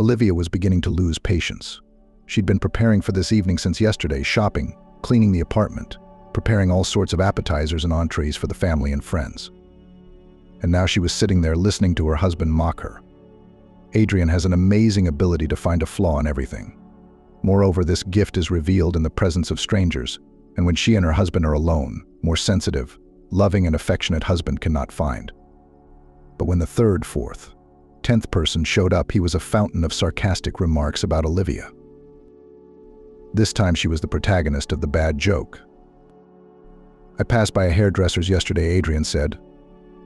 Olivia was beginning to lose patience. She'd been preparing for this evening since yesterday, shopping, cleaning the apartment, preparing all sorts of appetizers and entrees for the family and friends. And now she was sitting there listening to her husband mock her. Adrian has an amazing ability to find a flaw in everything. Moreover, this gift is revealed in the presence of strangers, and when she and her husband are alone, more sensitive, loving and affectionate husband cannot find. But when the third, fourth, 10th person showed up, he was a fountain of sarcastic remarks about Olivia. This time she was the protagonist of the bad joke. "I passed by a hairdresser's yesterday," Adrian said.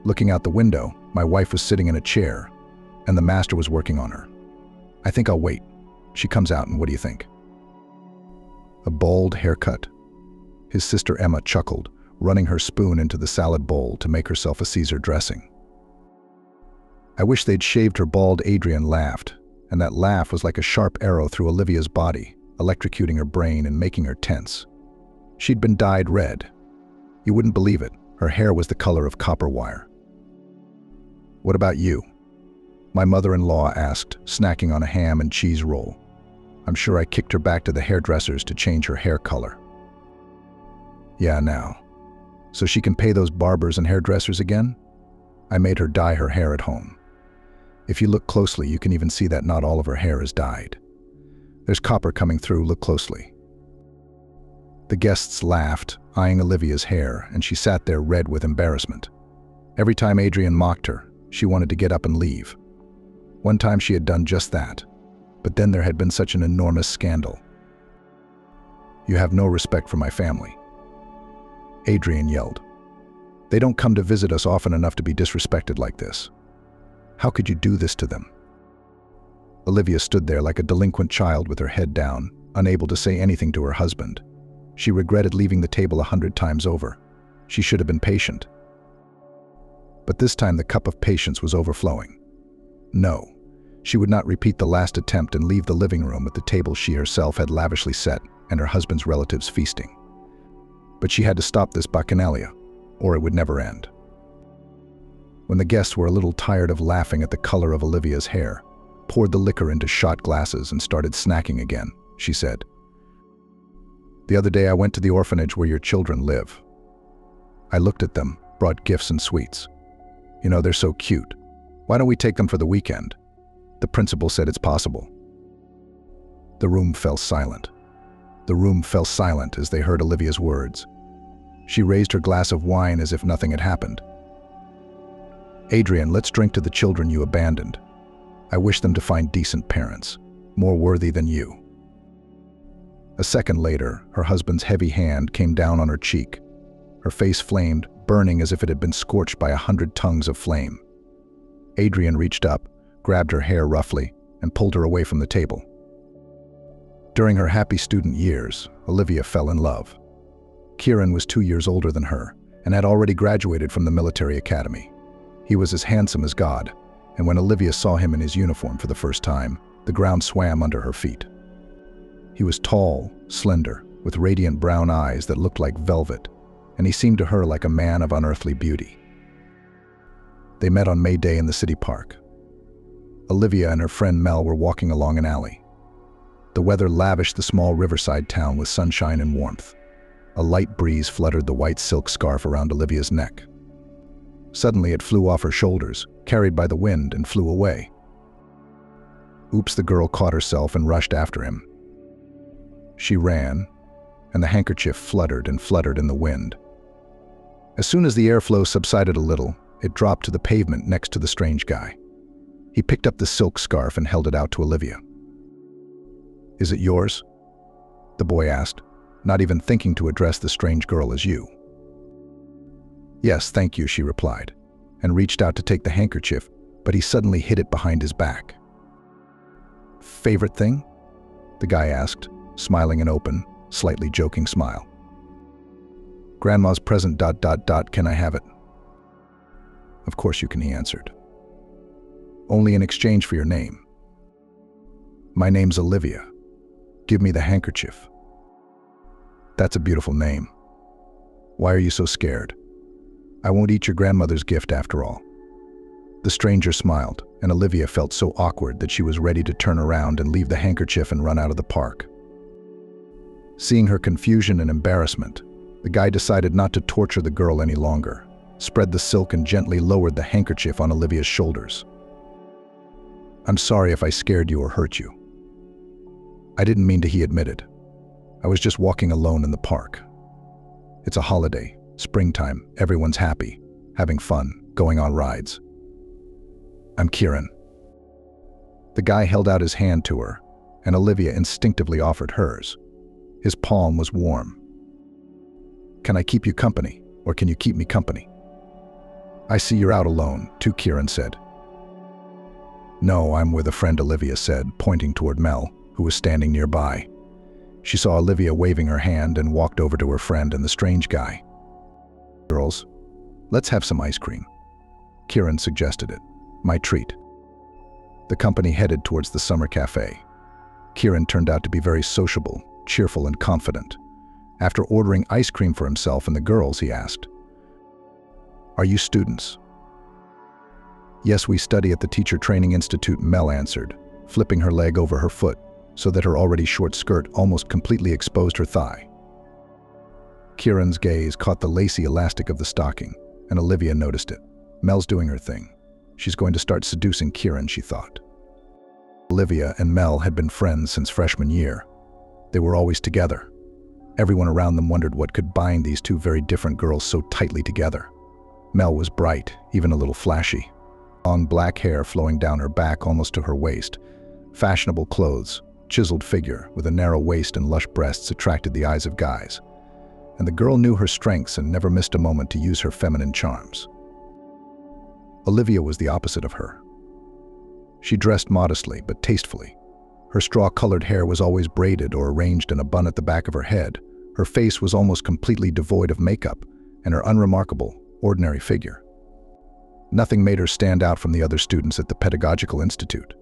"Looking out the window, my wife was sitting in a chair, and the master was working on her. I think I'll wait. She comes out, and what do you think?" A bald haircut. His sister Emma chuckled, running her spoon into the salad bowl to make herself a Caesar dressing. "I wish they'd shaved her bald," Adrian laughed, and that laugh was like a sharp arrow through Olivia's body, electrocuting her brain and making her tense. She'd been dyed red. You wouldn't believe it, her hair was the color of copper wire. "What about you?" my mother-in-law asked, snacking on a ham and cheese roll. I'm sure I kicked her back to the hairdresser's to change her hair color. "Yeah, now. So she can pay those barbers and hairdressers again? I made her dye her hair at home. If you look closely, you can even see that not all of her hair is dyed. There's copper coming through, look closely." The guests laughed, eyeing Olivia's hair, and she sat there red with embarrassment. Every time Adrian mocked her, she wanted to get up and leave. One time she had done just that, but then there had been such an enormous scandal. "You have no respect for my family," Adrian yelled. "They don't come to visit us often enough to be disrespected like this. How could you do this to them?" Olivia stood there like a delinquent child with her head down, unable to say anything to her husband. She regretted leaving the table 100 times over. She should have been patient. But this time the cup of patience was overflowing. No, she would not repeat the last attempt and leave the living room with the table she herself had lavishly set and her husband's relatives feasting. But she had to stop this bacchanalia, or it would never end. When the guests were a little tired of laughing at the color of Olivia's hair, poured the liquor into shot glasses and started snacking again, she said. "The other day I went to the orphanage where your children live. I looked at them, brought gifts and sweets. You know, they're so cute. Why don't we take them for the weekend?" The principal said it's possible. The room fell silent. The room fell silent as they heard Olivia's words. She raised her glass of wine as if nothing had happened. "Adrian, let's drink to the children you abandoned. I wish them to find decent parents, more worthy than you." A second later, her husband's heavy hand came down on her cheek. Her face flamed, burning as if it had been scorched by 100 tongues of flame. Adrian reached up, grabbed her hair roughly, and pulled her away from the table. During her happy student years, Olivia fell in love. Kieran was 2 years older than her and had already graduated from the military academy. He was as handsome as God, and when Olivia saw him in his uniform for the first time, the ground swam under her feet. He was tall, slender, with radiant brown eyes that looked like velvet, and he seemed to her like a man of unearthly beauty. They met on May Day in the city park. Olivia and her friend Mel were walking along an alley. The weather lavished the small riverside town with sunshine and warmth. A light breeze fluttered the white silk scarf around Olivia's neck. Suddenly it flew off her shoulders, carried by the wind, and flew away. Oops, the girl caught herself and rushed after him. She ran, and the handkerchief fluttered and fluttered in the wind. As soon as the airflow subsided a little, it dropped to the pavement next to the strange guy. He picked up the silk scarf and held it out to Olivia. "Is it yours?" the boy asked, not even thinking to address the strange girl as you. "Yes, thank you," she replied, and reached out to take the handkerchief, but he suddenly hid it behind his back. "Favorite thing?" the guy asked, smiling an open, slightly joking smile. "Grandma's present ... Can I have it?" "Of course you can," he answered. "Only in exchange for your name." "My name's Olivia. Give me the handkerchief." "That's a beautiful name. Why are you so scared? I won't eat your grandmother's gift after all." The stranger smiled, and Olivia felt so awkward that she was ready to turn around and leave the handkerchief and run out of the park. Seeing her confusion and embarrassment, the guy decided not to torture the girl any longer, spread the silk and gently lowered the handkerchief on Olivia's shoulders. "I'm sorry if I scared you or hurt you." "I didn't mean to," he admitted. "I was just walking alone in the park. It's a holiday, springtime, everyone's happy, having fun, going on rides. I'm Kieran." The guy held out his hand to her, and Olivia instinctively offered hers. His palm was warm. "Can I keep you company, or can you keep me company?" "I see you're out alone, too," Kieran said. "No, I'm with a friend," Olivia said, pointing toward Mel, who was standing nearby. She saw Olivia waving her hand and walked over to her friend and the strange guy. "Girls, let's have some ice cream." Kieran suggested it. "My treat." The company headed towards the summer cafe. Kieran turned out to be very sociable, cheerful, and confident. After ordering ice cream for himself and the girls, he asked, "Are you students?" "Yes, we study at the Teacher Training Institute," Mel answered, flipping her leg over her foot so that her already short skirt almost completely exposed her thigh. Kieran's gaze caught the lacy elastic of the stocking, and Olivia noticed it. Mel's doing her thing. She's going to start seducing Kieran, she thought. Olivia and Mel had been friends since freshman year. They were always together. Everyone around them wondered what could bind these two very different girls so tightly together. Mel was bright, even a little flashy. Long black hair flowing down her back almost to her waist. Fashionable clothes, chiseled figure with a narrow waist and lush breasts attracted the eyes of guys. And the girl knew her strengths and never missed a moment to use her feminine charms. Olivia was the opposite of her. She dressed modestly but tastefully. Her straw-colored hair was always braided or arranged in a bun at the back of her head. Her face was almost completely devoid of makeup, and her unremarkable, ordinary figure. Nothing made her stand out from the other students at the Pedagogical Institute.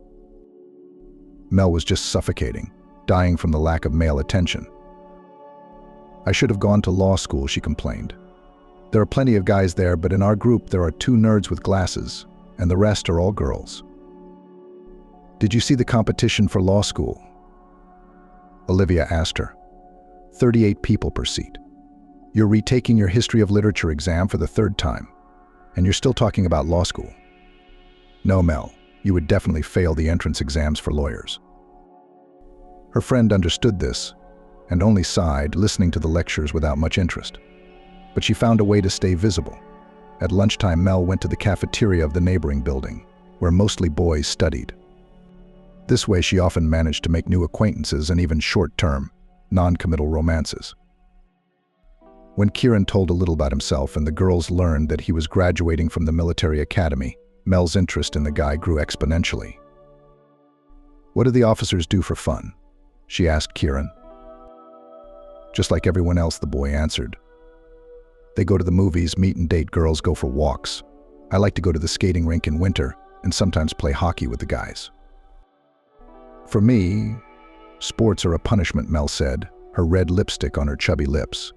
Mel was just suffocating, dying from the lack of male attention. "I should have gone to law school," she complained. "There are plenty of guys there, but in our group there are 2 nerds with glasses, and the rest are all girls." "Did you see the competition for law school?" Olivia asked her. 38 people per seat. You're retaking your history of literature exam for the 3rd time, and you're still talking about law school. No, Mel, you would definitely fail the entrance exams for lawyers. Her friend understood this and only sighed, listening to the lectures without much interest. But she found a way to stay visible. At lunchtime, Mel went to the cafeteria of the neighboring building, where mostly boys studied. This way, she often managed to make new acquaintances and even short-term, non-committal romances. When Kieran told a little about himself and the girls learned that he was graduating from the military academy, Mel's interest in the guy grew exponentially. "What do the officers do for fun?" she asked Kieran. "Just like everyone else," the boy answered. "They go to the movies, meet and date girls, go for walks. I like to go to the skating rink in winter and sometimes play hockey with the guys." "For me, sports are a punishment," Mel said, her red lipstick on her chubby lips.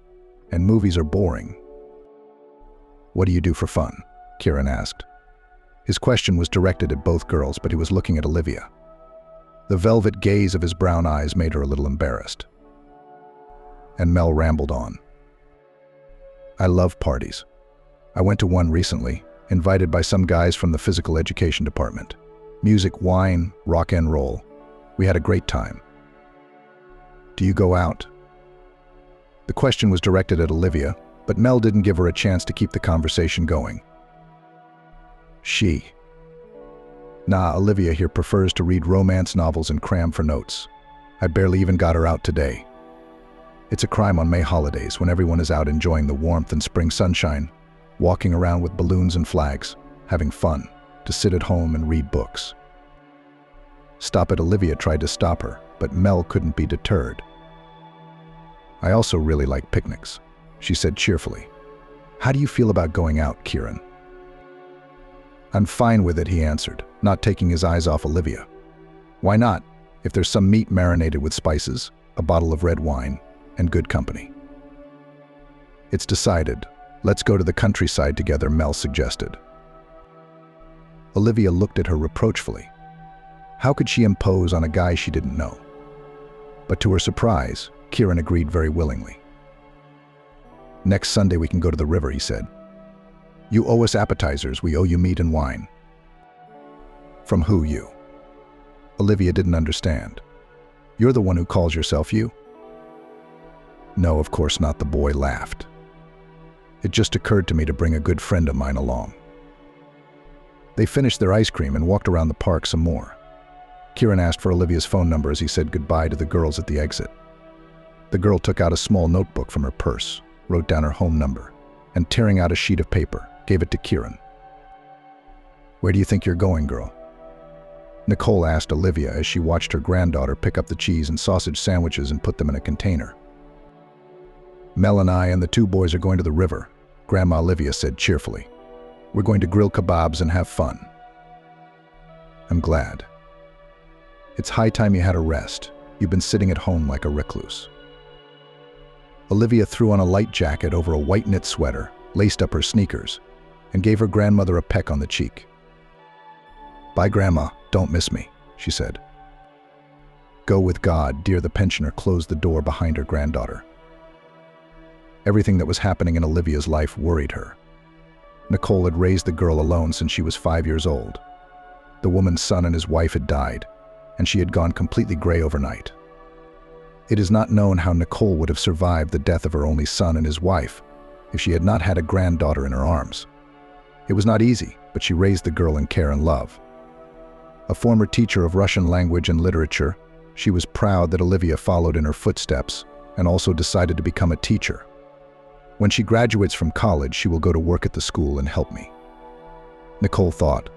"And movies are boring." "What do you do for fun?" Kieran asked. His question was directed at both girls, but he was looking at Olivia. The velvet gaze of his brown eyes made her a little embarrassed. And Mel rambled on. "I love parties. I went to one recently, invited by some guys from the physical education department. Music, wine, rock and roll. We had a great time." "Do you go out?" The question was directed at Olivia, but Mel didn't give her a chance to keep the conversation going. Nah, Olivia here prefers to read romance novels and cram for notes. I barely even got her out today. It's a crime on May holidays when everyone is out enjoying the warmth and spring sunshine, walking around with balloons and flags, having fun, to sit at home and read books. Stop it, Olivia tried to stop her, but Mel couldn't be deterred. "I also really like picnics," she said cheerfully. "How do you feel about going out, Kieran?" "I'm fine with it," he answered, not taking his eyes off Olivia. "Why not, if there's some meat marinated with spices, a bottle of red wine, and good company?" "It's decided. Let's go to the countryside together," Mel suggested. Olivia looked at her reproachfully. How could she impose on a guy she didn't know? But to her surprise, Kieran agreed very willingly. Next Sunday we can go to the river, he said. You owe us appetizers, we owe you meat and wine. From who, you? Olivia didn't understand. You're the one who calls yourself you? No, of course not, the boy laughed. It just occurred to me to bring a good friend of mine along. They finished their ice cream and walked around the park some more. Kieran asked for Olivia's phone number as he said goodbye to the girls at the exit. The girl took out a small notebook from her purse, wrote down her home number, and tearing out a sheet of paper, gave it to Kieran. Where do you think you're going, girl? Nicole asked Olivia as she watched her granddaughter pick up the cheese and sausage sandwiches and put them in a container. Mel and I and the two boys are going to the river, Grandma Olivia said cheerfully. We're going to grill kebabs and have fun. I'm glad. It's high time you had a rest. You've been sitting at home like a recluse. Olivia threw on a light jacket over a white knit sweater, laced up her sneakers, and gave her grandmother a peck on the cheek. Bye, Grandma. Don't miss me, she said. Go with God, dear. The pensioner closed the door behind her granddaughter. Everything that was happening in Olivia's life worried her. Nicole had raised the girl alone since she was 5 years old. The woman's son and his wife had died, and she had gone completely gray overnight. It is not known how Nicole would have survived the death of her only son and his wife if she had not had a granddaughter in her arms. It was not easy, but she raised the girl in care and love. A former teacher of Russian language and literature, she was proud that Olivia followed in her footsteps and also decided to become a teacher. When she graduates from college, she will go to work at the school and help me. Nicole thought,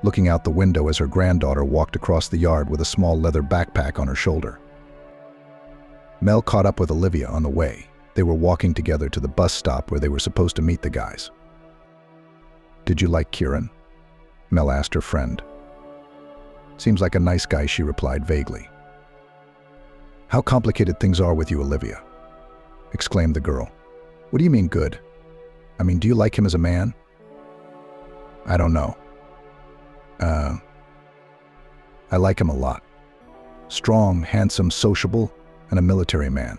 looking out the window as her granddaughter walked across the yard with a small leather backpack on her shoulder. Mel caught up with Olivia on the way. They were walking together to the bus stop where they were supposed to meet the guys. Did you like Kieran? Mel asked her friend. Seems like a nice guy, she replied vaguely. How complicated things are with you, Olivia, exclaimed the girl. What do you mean good? I mean, do you like him as a man? I don't know. I like him a lot. Strong, handsome, sociable, and a military man.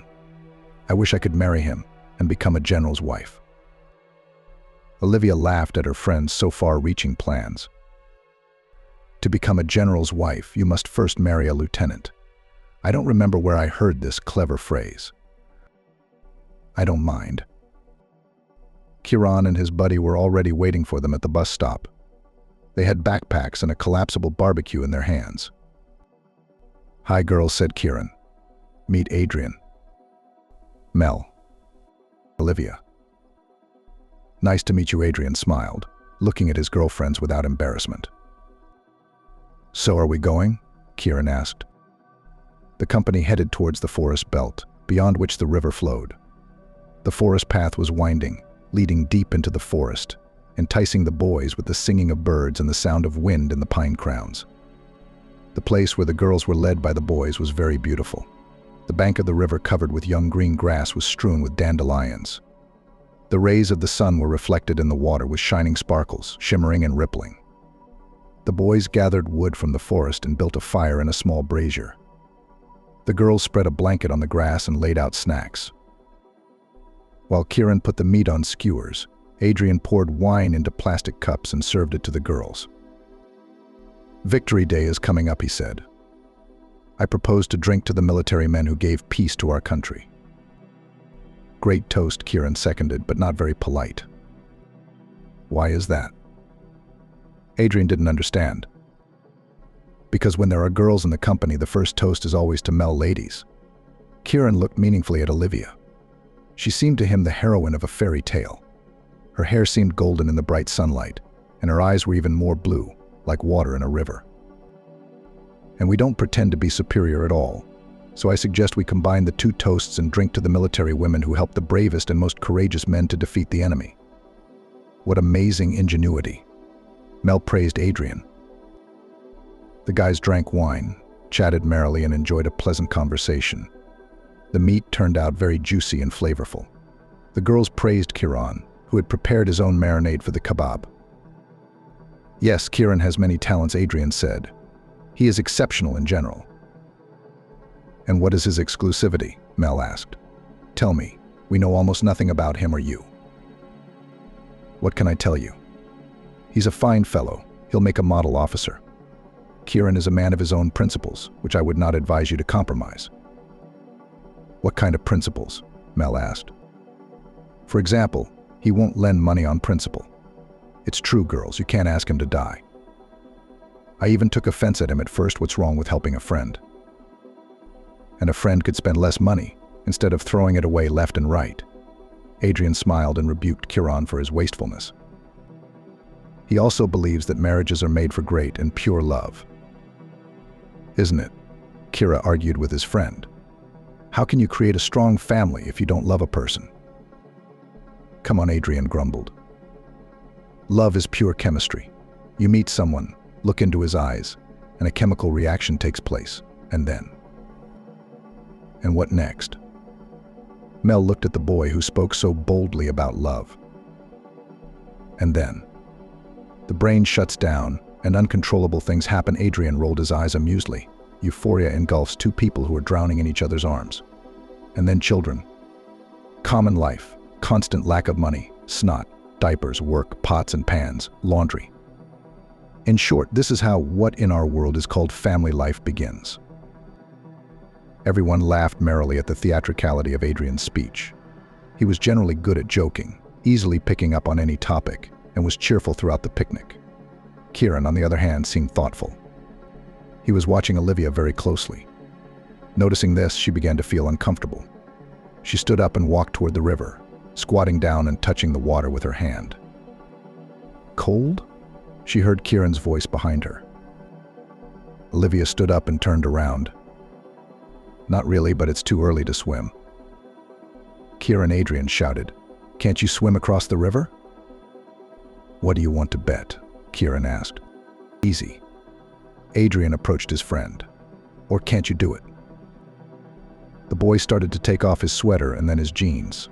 I wish I could marry him and become a general's wife. Olivia laughed at her friend's so far-reaching plans. To become a general's wife, you must first marry a lieutenant. I don't remember where I heard this clever phrase. I don't mind. Kieran and his buddy were already waiting for them at the bus stop. They had backpacks and a collapsible barbecue in their hands. Hi, girls, said Kieran. Meet Adrian. Mel. Olivia. Nice to meet you, Adrian smiled, looking at his girlfriends without embarrassment. So are we going? Kieran asked. The company headed towards the forest belt, beyond which the river flowed. The forest path was winding, leading deep into the forest, enticing the boys with the singing of birds and the sound of wind in the pine crowns. The place where the girls were led by the boys was very beautiful. The bank of the river covered with young green grass was strewn with dandelions. The rays of the sun were reflected in the water with shining sparkles, shimmering and rippling. The boys gathered wood from the forest and built a fire in a small brazier. The girls spread a blanket on the grass and laid out snacks. While Kieran put the meat on skewers, Adrian poured wine into plastic cups and served it to the girls. Victory Day is coming up, he said. I propose to drink to the military men who gave peace to our country. Great toast, Kieran seconded, but not very polite. Why is that? Adrian didn't understand. Because when there are girls in the company, the first toast is always to Mel ladies. Kieran looked meaningfully at Olivia. She seemed to him the heroine of a fairy tale. Her hair seemed golden in the bright sunlight, and her eyes were even more blue, like water in a river. And we don't pretend to be superior at all, so I suggest we combine the two toasts and drink to the military women who helped the bravest and most courageous men to defeat the enemy. What amazing ingenuity. Mel praised Adrian. The guys drank wine, chatted merrily, and enjoyed a pleasant conversation. The meat turned out very juicy and flavorful. The girls praised Kieran, who had prepared his own marinade for the kebab. Yes, Kieran has many talents, Adrian said. He is exceptional in general. And what is his exclusivity? Mel asked. Tell me, we know almost nothing about him or you. What can I tell you? He's a fine fellow. He'll make a model officer. Kieran is a man of his own principles, which I would not advise you to compromise. What kind of principles? Mel asked. For example, he won't lend money on principle. It's true, girls, you can't ask him to die. I even took offense at him at first. What's wrong with helping a friend? And a friend could spend less money instead of throwing it away left and right. Adrian smiled and rebuked Kieran for his wastefulness. He also believes that marriages are made for great and pure love. Isn't it? Kira argued with his friend. How can you create a strong family if you don't love a person? Come on, Adrian grumbled. Love is pure chemistry. You meet someone, look into his eyes, and a chemical reaction takes place, and then. And what next? Mel looked at the boy who spoke so boldly about love. And then. The brain shuts down, and uncontrollable things happen. Adrian rolled his eyes amusedly. Euphoria engulfs two people who are drowning in each other's arms. And then children. Common life, constant lack of money, snot, diapers, work, pots and pans, laundry. In short, this is how what in our world is called family life begins. Everyone laughed merrily at the theatricality of Adrian's speech. He was generally good at joking, easily picking up on any topic, and was cheerful throughout the picnic. Kieran, on the other hand, seemed thoughtful. He was watching Olivia very closely. Noticing this, she began to feel uncomfortable. She stood up and walked toward the river, squatting down and touching the water with her hand. Cold? She heard Kieran's voice behind her. Olivia stood up and turned around. Not really, but it's too early to swim. Kieran Adrian shouted, "Can't you swim across the river?" "What do you want to bet?" Kieran asked. "Easy." Adrian approached his friend. "Or can't you do it?" The boy started to take off his sweater and then his jeans.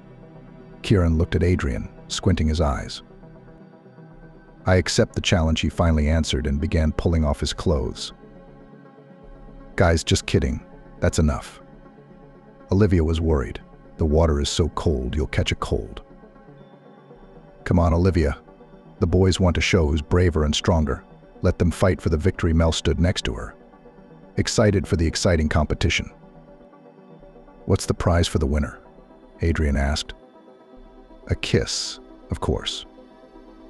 Kieran looked at Adrian, squinting his eyes. "I accept the challenge," he finally answered and began pulling off his clothes. "Guys, just kidding. That's enough." Olivia was worried. "The water is so cold, you'll catch a cold." "Come on, Olivia. The boys want to show who's braver and stronger. Let them fight for the victory." Mel stood next to her, excited for the exciting competition. "What's the prize for the winner?" Adrian asked. "A kiss, of course."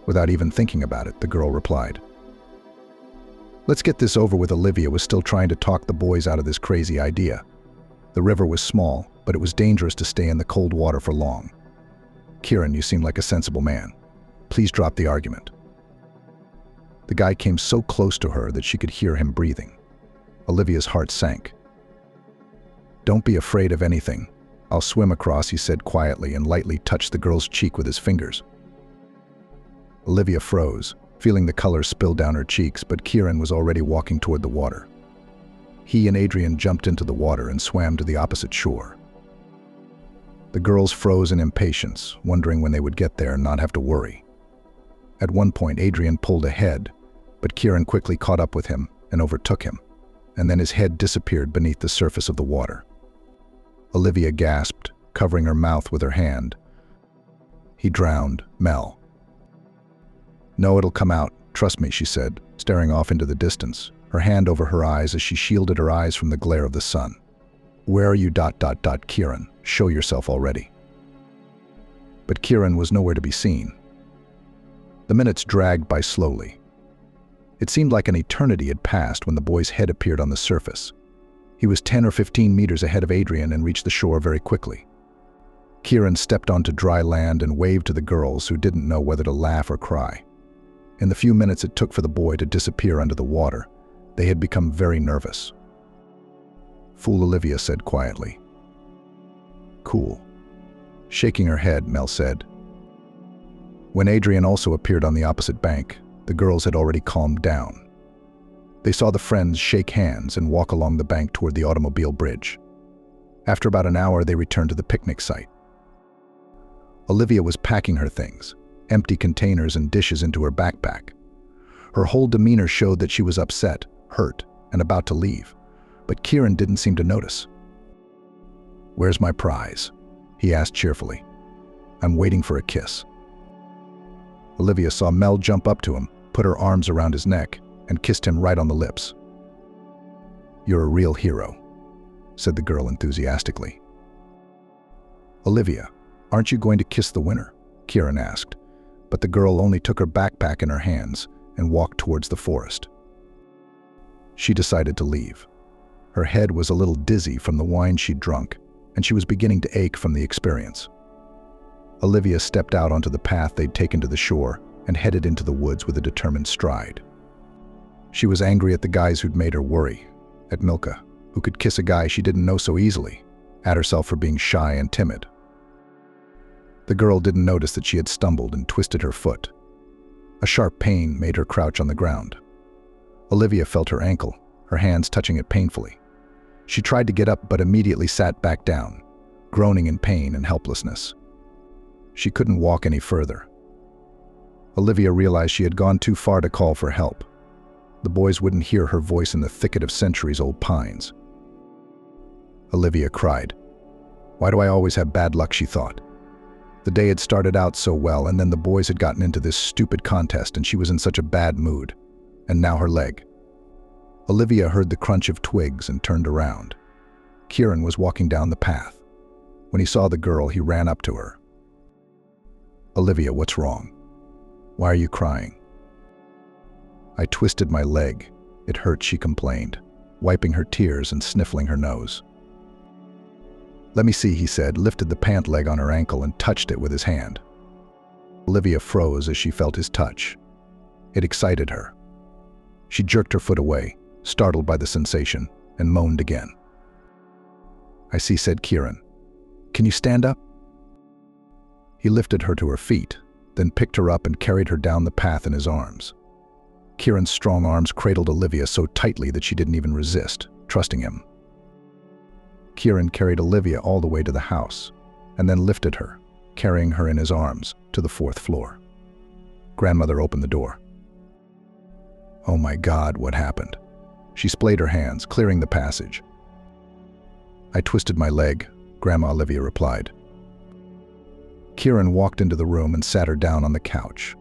Without even thinking about it, the girl replied. "Let's get this over with." Olivia was still trying to talk the boys out of this crazy idea. The river was small, but it was dangerous to stay in the cold water for long. "Kieran, you seem like a sensible man. Please drop the argument." The guy came so close to her that she could hear him breathing. Olivia's heart sank. "Don't be afraid of anything. I'll swim across," he said quietly and lightly touched the girl's cheek with his fingers. Olivia froze, feeling the color spill down her cheeks, but Kieran was already walking toward the water. He and Adrian jumped into the water and swam to the opposite shore. The girls froze in impatience, wondering when they would get there and not have to worry. At one point, Adrian pulled ahead, but Kieran quickly caught up with him and overtook him, and then his head disappeared beneath the surface of the water. Olivia gasped, covering her mouth with her hand. "He drowned, Mel." "No, it'll come out. Trust me," she said, staring off into the distance, her hand over her eyes as she shielded her eyes from the glare of the sun. "Where are you? Kieran, show yourself already." But Kieran was nowhere to be seen. The minutes dragged by slowly. It seemed like an eternity had passed when the boy's head appeared on the surface. He was 10 or 15 meters ahead of Adrian and reached the shore very quickly. Kieran stepped onto dry land and waved to the girls, who didn't know whether to laugh or cry. In the few minutes it took for the boy to disappear under the water, they had become very nervous. "Fool," Olivia said quietly. "Cool." Shaking her head, Mel said. When Adrian also appeared on the opposite bank, the girls had already calmed down. They saw the friends shake hands and walk along the bank toward the automobile bridge. After about an hour, they returned to the picnic site. Olivia was packing her things, empty containers and dishes, into her backpack. Her whole demeanor showed that she was upset, hurt, and about to leave, but Kieran didn't seem to notice. "Where's my prize?" he asked cheerfully. "I'm waiting for a kiss." Olivia saw Mel jump up to him, put her arms around his neck, and kissed him right on the lips. "You're a real hero," said the girl enthusiastically. "Olivia, aren't you going to kiss the winner?" Kieran asked, but the girl only took her backpack in her hands and walked towards the forest. She decided to leave. Her head was a little dizzy from the wine she'd drunk, and she was beginning to ache from the experience. Olivia stepped out onto the path they'd taken to the shore and headed into the woods with a determined stride. She was angry at the guys who'd made her worry, at Milka, who could kiss a guy she didn't know so easily, at herself for being shy and timid. The girl didn't notice that she had stumbled and twisted her foot. A sharp pain made her crouch on the ground. Olivia felt her ankle, her hands touching it painfully. She tried to get up but immediately sat back down, groaning in pain and helplessness. She couldn't walk any further. Olivia realized she had gone too far to call for help. The boys wouldn't hear her voice in the thicket of centuries-old pines. Olivia cried. "Why do I always have bad luck?" she thought. The day had started out so well, and then the boys had gotten into this stupid contest and she was in such a bad mood. And now her leg. Olivia heard the crunch of twigs and turned around. Kieran was walking down the path. When he saw the girl, he ran up to her. "Olivia, what's wrong? Why are you crying?" "I twisted my leg. It hurt," she complained, wiping her tears and sniffling her nose. "Let me see," he said, lifted the pant leg on her ankle and touched it with his hand. Olivia froze as she felt his touch. It excited her. She jerked her foot away, startled by the sensation, and moaned again. "I see," said Kieran. "Can you stand up?" He lifted her to her feet, then picked her up and carried her down the path in his arms. Kieran's strong arms cradled Olivia so tightly that she didn't even resist, trusting him. Kieran carried Olivia all the way to the house, and then lifted her, carrying her in his arms, to the 4th floor. Grandmother opened the door. "Oh my God, what happened?" She splayed her hands, clearing the passage. "I twisted my leg," Grandma Olivia replied. Kieran walked into the room and sat her down on the couch.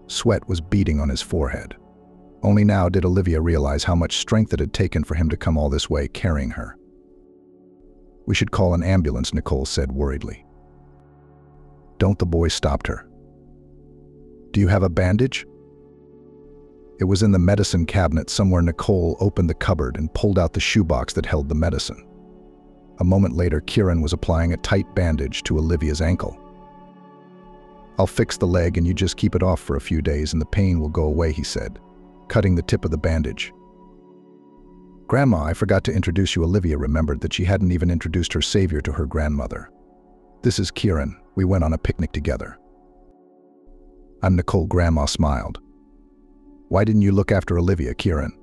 Sweat was beading on his forehead. Only now did Olivia realize how much strength it had taken for him to come all this way carrying her. "We should call an ambulance," Nicole said worriedly. "Don't," the boy stopped her. "Do you have a bandage?" It was in the medicine cabinet somewhere. Nicole opened the cupboard and pulled out the shoebox that held the medicine. A moment later, Kieran was applying a tight bandage to Olivia's ankle. "I'll fix the leg and you just keep it off for a few days and the pain will go away," he said, cutting the tip of the bandage. "Grandma, I forgot to introduce you." Olivia remembered that she hadn't even introduced her savior to her grandmother. "This is Kieran. We went on a picnic together." "I'm Nicole." Grandma smiled. "Why didn't you look after Olivia, Kieran?"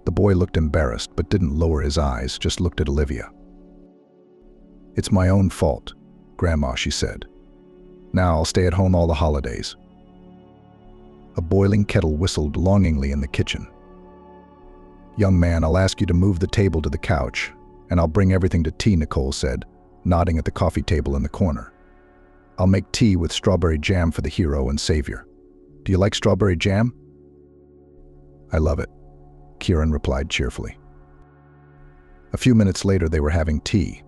The boy looked embarrassed but didn't lower his eyes, just looked at Olivia. "It's my own fault, Grandma," she said. "Now I'll stay at home all the holidays." A boiling kettle whistled longingly in the kitchen. "Young man, I'll ask you to move the table to the couch, and I'll bring everything to tea," Nicole said, nodding at the coffee table in the corner. "I'll make tea with strawberry jam for the hero and savior. Do you like strawberry jam?" "I love it," Kieran replied cheerfully. A few minutes later, they were having tea.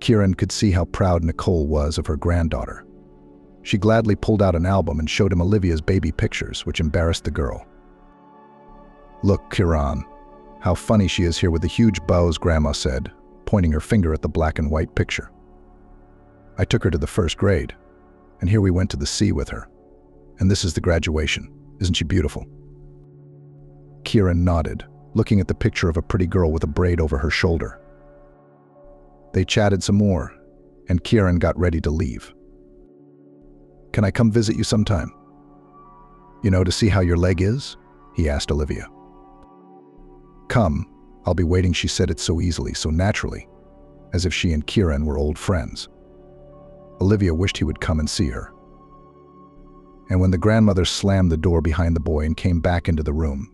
Kieran could see how proud Nicole was of her granddaughter. She gladly pulled out an album and showed him Olivia's baby pictures, which embarrassed the girl. "Look, Kieran, how funny she is here with the huge bows," Grandma said, pointing her finger at the black and white picture. "I took her to the 1st grade, and here we went to the sea with her. And this is the graduation. Isn't she beautiful?" Kieran nodded, looking at the picture of a pretty girl with a braid over her shoulder. They chatted some more, and Kieran got ready to leave. "Can I come visit you sometime? To see how your leg is?" he asked Olivia. "Come, I'll be waiting," she said it so easily, so naturally, as if she and Kieran were old friends. Olivia wished he would come and see her. And when the grandmother slammed the door behind the boy and came back into the room,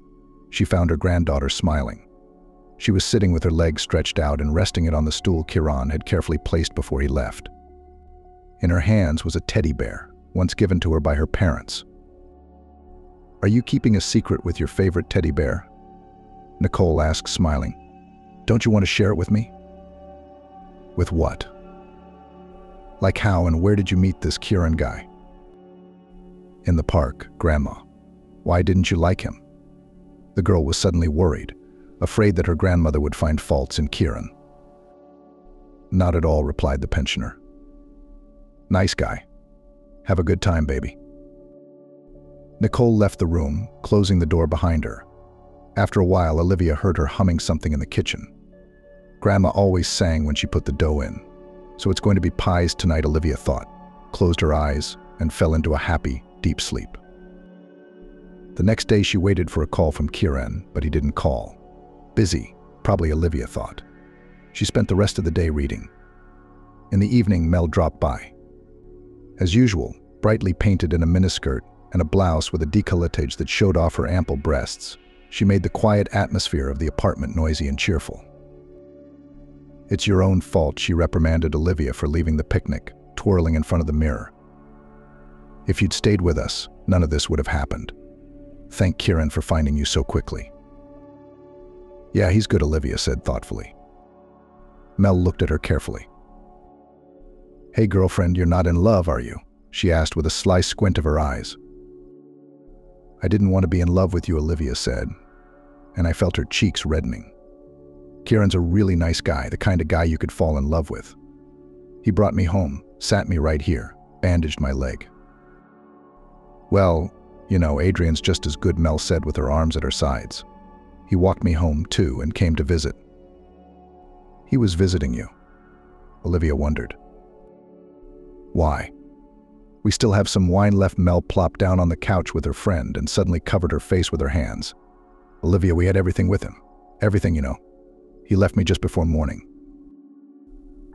she found her granddaughter smiling. She was sitting with her legs stretched out and resting it on the stool Kieran had carefully placed before he left. In her hands was a teddy bear, once given to her by her parents. "Are you keeping a secret with your favorite teddy bear?" Nicole asked, smiling. "Don't you want to share it with me?" "With what?" "Like how and where did you meet this Kieran guy?" "In the park, Grandma. Why didn't you like him?" The girl was suddenly worried, afraid that her grandmother would find faults in Kieran. "Not at all," replied the pensioner. "Nice guy. Have a good time, baby." Nicole left the room, closing the door behind her. After a while, Olivia heard her humming something in the kitchen. Grandma always sang when she put the dough in, so it's going to be pies tonight, Olivia thought, closed her eyes, and fell into a happy, deep sleep. The next day she waited for a call from Kieran, but he didn't call. Busy, probably, Olivia thought. She spent the rest of the day reading. In the evening, Mel dropped by. As usual, brightly painted in a miniskirt and a blouse with a décolletage that showed off her ample breasts, she made the quiet atmosphere of the apartment noisy and cheerful. "It's your own fault," she reprimanded Olivia for leaving the picnic, twirling in front of the mirror. "If you'd stayed with us, none of this would have happened. Thank Kieran for finding you so quickly." "Yeah, he's good," Olivia said thoughtfully. Mel looked at her carefully. "Hey girlfriend, you're not in love, are you?" she asked with a sly squint of her eyes. "I didn't want to be in love with you," Olivia said, and I felt her cheeks reddening. "Kieran's a really nice guy, the kind of guy you could fall in love with. He brought me home, sat me right here, bandaged my leg." "Well, you know, Adrian's just as good," Mel said with her arms at her sides. "He walked me home, too, and came to visit." "He was visiting you?" Olivia wondered. "Why?" "We still have some wine left." Mel plopped down on the couch with her friend and suddenly covered her face with her hands. "Olivia, we had everything with him. Everything, you know. He left me just before morning."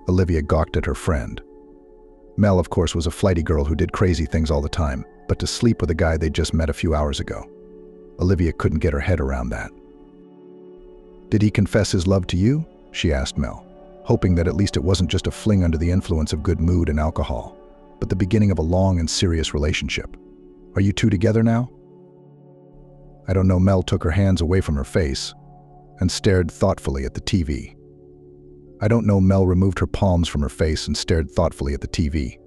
Olivia gawked at her friend. Mel, of course, was a flighty girl who did crazy things all the time, but to sleep with a guy they'd just met a few hours ago. Olivia couldn't get her head around that. "Did he confess his love to you?" she asked Mel, hoping that at least it wasn't just a fling under the influence of good mood and alcohol, but the beginning of a long and serious relationship. "Are you two together now?" "I don't know." Mel took her hands away from her face and stared thoughtfully at the TV. "I don't know." Mel removed her palms from her face and stared thoughtfully at the TV.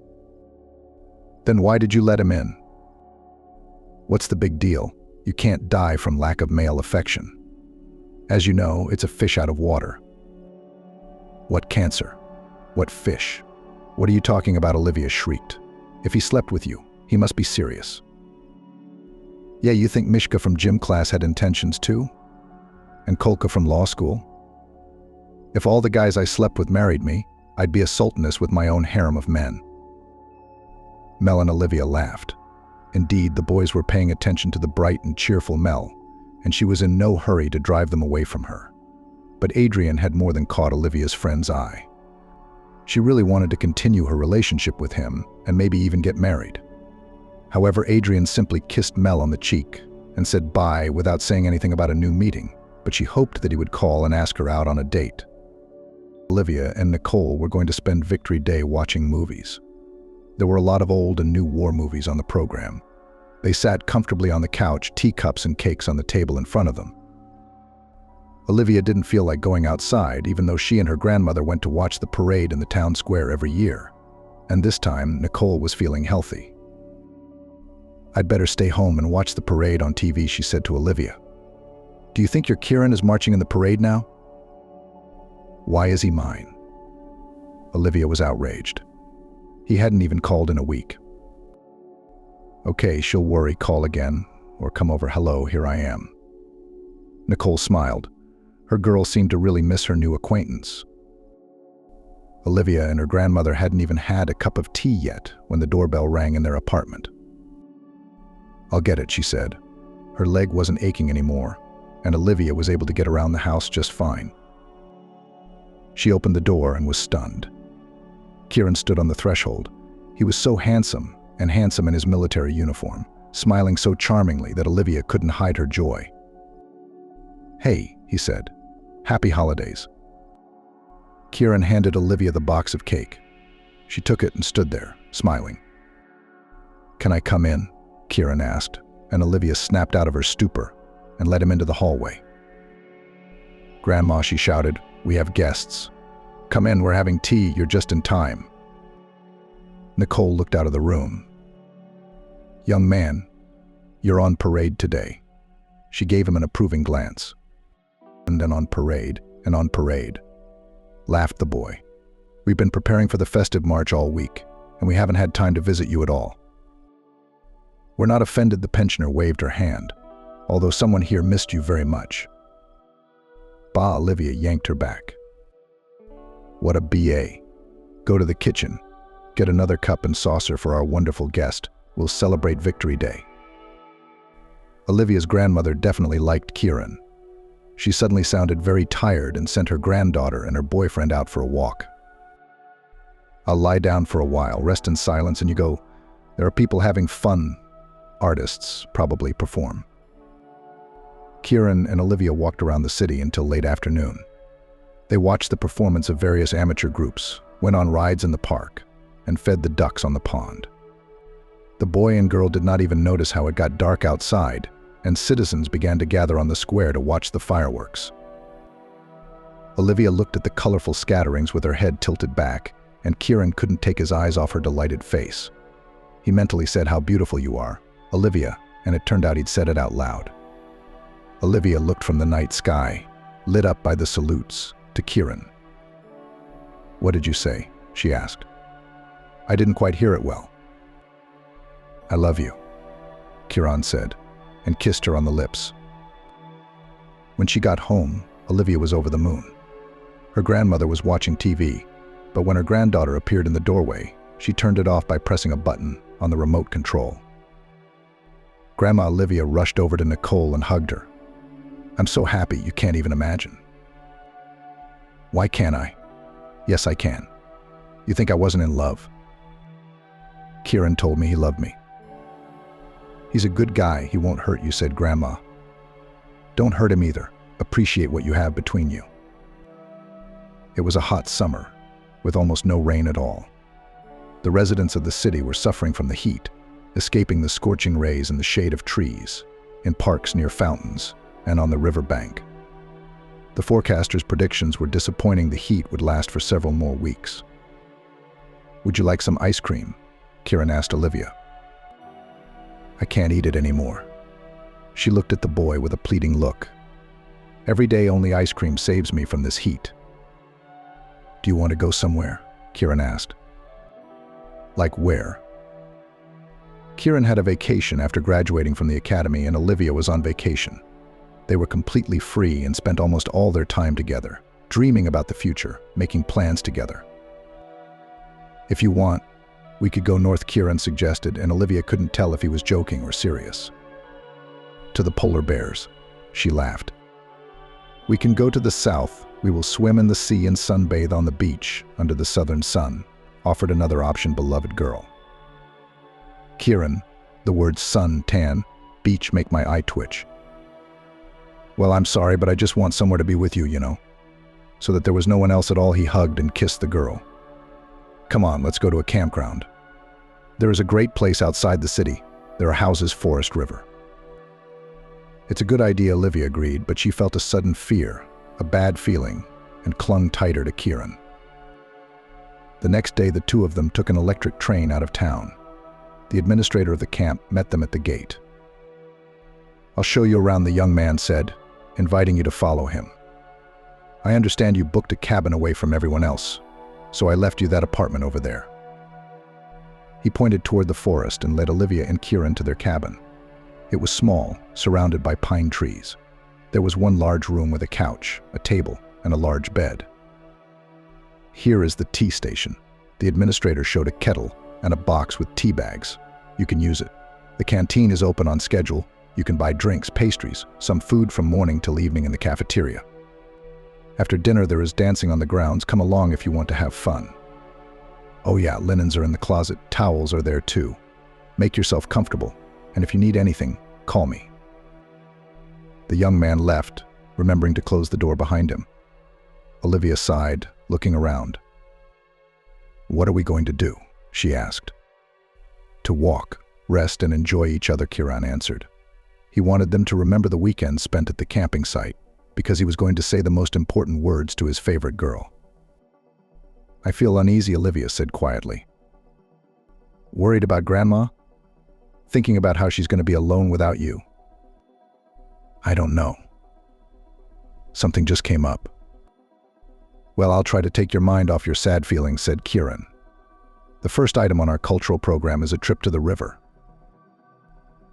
"Then why did you let him in?" "What's the big deal? You can't die from lack of male affection. As you know, it's a fish out of water." "What cancer? What fish? What are you talking about?" Olivia shrieked. "If he slept with you, he must be serious." "Yeah, you think Mishka from gym class had intentions too? And Kolka from law school? If all the guys I slept with married me, I'd be a sultaness with my own harem of men." Mel and Olivia laughed. Indeed, the boys were paying attention to the bright and cheerful Mel, and she was in no hurry to drive them away from her. But Adrian had more than caught Olivia's friend's eye. She really wanted to continue her relationship with him and maybe even get married. However, Adrian simply kissed Mel on the cheek and said bye without saying anything about a new meeting, but she hoped that he would call and ask her out on a date. Olivia and Nicole were going to spend Victory Day watching movies. There were a lot of old and new war movies on the program. They sat comfortably on the couch, teacups and cakes on the table in front of them. Olivia didn't feel like going outside, even though she and her grandmother went to watch the parade in the town square every year. And this time, Nicole was feeling healthy. "I'd better stay home and watch the parade on TV," she said to Olivia. "Do you think your Kieran is marching in the parade now?" "Why is he mine?" Olivia was outraged. He hadn't even called in a week. "Okay, she'll worry, call again, or come over. Hello, here I am." Nicole smiled. Her girl seemed to really miss her new acquaintance. Olivia and her grandmother hadn't even had a cup of tea yet when the doorbell rang in their apartment. "I'll get it," she said. Her leg wasn't aching anymore, and Olivia was able to get around the house just fine. She opened the door and was stunned. Kieran stood on the threshold. He was so handsome, and handsome in his military uniform, smiling so charmingly that Olivia couldn't hide her joy. "Hey," he said. "Happy holidays." Kieran handed Olivia the box of cake. She took it and stood there, smiling. "Can I come in?" Kieran asked, and Olivia snapped out of her stupor and led him into the hallway. "Grandma," she shouted, "we have guests. Come in, we're having tea, you're just in time." Nicole looked out of the room. "Young man, you're on parade today." She gave him an approving glance. "And then on parade, and on parade," laughed the boy. "We've been preparing for the festive march all week, and we haven't had time to visit you at all." "We're not offended," the pensioner waved her hand, "although someone here missed you very much." "Bah," Olivia yanked her back. "What a BA. Go to the kitchen. Get another cup and saucer for our wonderful guest. We'll celebrate Victory Day." Olivia's grandmother definitely liked Kieran. She suddenly sounded very tired and sent her granddaughter and her boyfriend out for a walk. "I'll lie down for a while, rest in silence," and you go, "There are people having fun. Artists probably perform." Kieran and Olivia walked around the city until late afternoon. They watched the performance of various amateur groups, went on rides in the park, and fed the ducks on the pond. The boy and girl did not even notice how it got dark outside, and citizens began to gather on the square to watch the fireworks. Olivia looked at the colorful scatterings with her head tilted back, and Kieran couldn't take his eyes off her delighted face. He mentally said, "How beautiful you are, Olivia," and it turned out he'd said it out loud. Olivia looked from the night sky, lit up by the salutes, to Kieran. "What did you say?" she asked. "I didn't quite hear it well." "I love you," Kieran said, and kissed her on the lips. When she got home, Olivia was over the moon. Her grandmother was watching TV, but when her granddaughter appeared in the doorway, she turned it off by pressing a button on the remote control. Grandma Olivia rushed over to Nicole and hugged her. "I'm so happy you can't even imagine." "Why can't I?" "Yes, I can. You think I wasn't in love?" "Kieran told me he loved me." "He's a good guy, he won't hurt you," said Grandma. "Don't hurt him either. Appreciate what you have between you." It was a hot summer, with almost no rain at all. The residents of the city were suffering from the heat, escaping the scorching rays in the shade of trees, in parks near fountains, and on the river bank. The forecasters' predictions were disappointing. The heat would last for several more weeks. "Would you like some ice cream?" Kieran asked Olivia. "I can't eat it anymore." She looked at the boy with a pleading look. "Every day only ice cream saves me from this heat." "Do you want to go somewhere?" Kieran asked. "Like where?" Kieran had a vacation after graduating from the academy, and Olivia was on vacation. They were completely free and spent almost all their time together, dreaming about the future, making plans together. "If you want, we could go north," Kieran suggested, and Olivia couldn't tell if he was joking or serious. "To the polar bears," she laughed. "We can go to the south. We will swim in the sea and sunbathe on the beach under the southern sun," offered another option, beloved girl. Kieran, the words sun, tan, beach make my eye twitch. "Well, I'm sorry, but I just want somewhere to be with you, you know." So that there was no one else at all, he hugged and kissed the girl. "Come on, let's go to a campground. There is a great place outside the city. There are houses, forest, river." "It's a good idea," Olivia agreed, but she felt a sudden fear, a bad feeling, and clung tighter to Kieran. The next day, the two of them took an electric train out of town. The administrator of the camp met them at the gate. "I'll show you around," the young man said, inviting you to follow him. "I understand you booked a cabin away from everyone else, so I left you that apartment over there." He pointed toward the forest and led Olivia and Kieran to their cabin. It was small, surrounded by pine trees. There was one large room with a couch, a table, and a large bed. "Here is the tea station." The administrator showed a kettle and a box with tea bags. "You can use it. The canteen is open on schedule. You can buy drinks, pastries, some food from morning till evening in the cafeteria. After dinner, there is dancing on the grounds. Come along if you want to have fun." "Oh yeah, linens are in the closet. Towels are there too." Make yourself comfortable, and if you need anything, call me." The young man left, remembering to close the door behind him. Olivia sighed, looking around. "What are we going to do?" she asked. "To walk, rest, and enjoy each other," Kieran answered. He wanted them to remember the weekend spent at the camping site, because he was going to say the most important words to his favorite girl. "I feel uneasy," Olivia said quietly. "Worried about Grandma? Thinking about how she's going to be alone without you?" "I don't know. Something just came up." "Well, I'll try to take your mind off your sad feelings," said Kieran. "The first item on our cultural program is a trip to the river."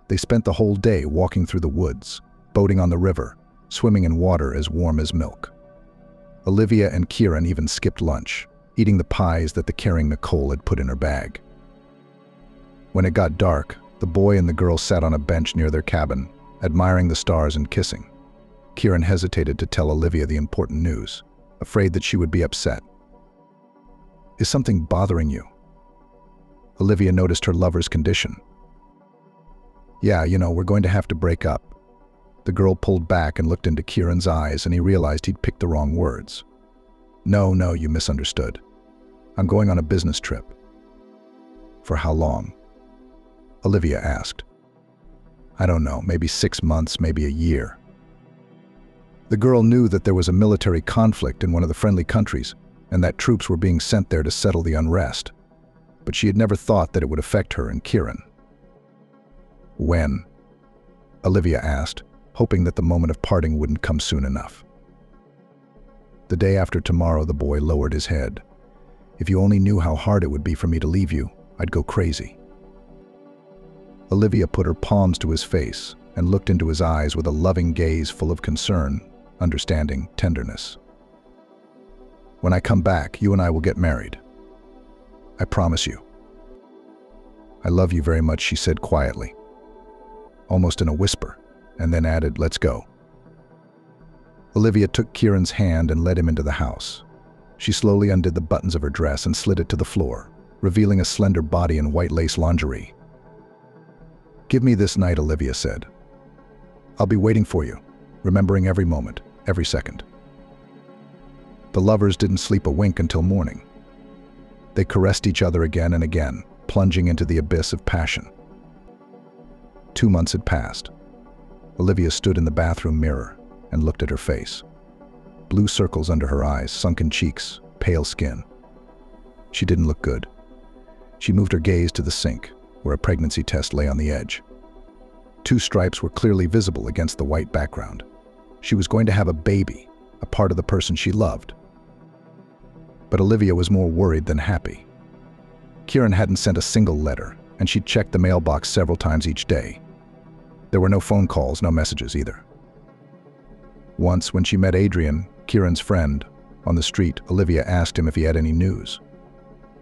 They spent the whole day walking through the woods, boating on the river, swimming in water as warm as milk. Olivia and Kieran even skipped lunch, eating the pies that the caring Nicole had put in her bag. When it got dark, the boy and the girl sat on a bench near their cabin, admiring the stars and kissing. Kieran hesitated to tell Olivia the important news, afraid that she would be upset. "Is something bothering you?" Olivia noticed her lover's condition. "Yeah, we're going to have to break up." The girl pulled back and looked into Kieran's eyes, and he realized he'd picked the wrong words. No, you misunderstood. I'm going on a business trip." "For how long?" Olivia asked. "I don't know, maybe 6 months, maybe a year." The girl knew that there was a military conflict in one of the friendly countries, and that troops were being sent there to settle the unrest. But she had never thought that it would affect her and Kieran. "When?" Olivia asked, hoping that the moment of parting wouldn't come soon enough. "The day after tomorrow," the boy lowered his head. "If you only knew how hard it would be for me to leave you, I'd go crazy." Olivia put her palms to his face and looked into his eyes with a loving gaze full of concern, understanding, tenderness. "When I come back, you and I will get married. I promise you." "I love you very much," she said quietly, almost in a whisper, and then added, "Let's go." Olivia took Kieran's hand and led him into the house. She slowly undid the buttons of her dress and slid it to the floor, revealing a slender body in white lace lingerie. "Give me this night," Olivia said. "I'll be waiting for you, remembering every moment, every second." The lovers didn't sleep a wink until morning. They caressed each other again and again, plunging into the abyss of passion. 2 months had passed. Olivia stood in the bathroom mirror and looked at her face. Blue circles under her eyes, sunken cheeks, pale skin. She didn't look good. She moved her gaze to the sink, where a pregnancy test lay on the edge. 2 stripes were clearly visible against the white background. She was going to have a baby, a part of the person she loved. But Olivia was more worried than happy. Kieran hadn't sent a single letter, and she'd checked the mailbox several times each day. There were no phone calls, no messages either. Once, when she met Adrian, Kieran's friend, on the street, Olivia asked him if he had any news.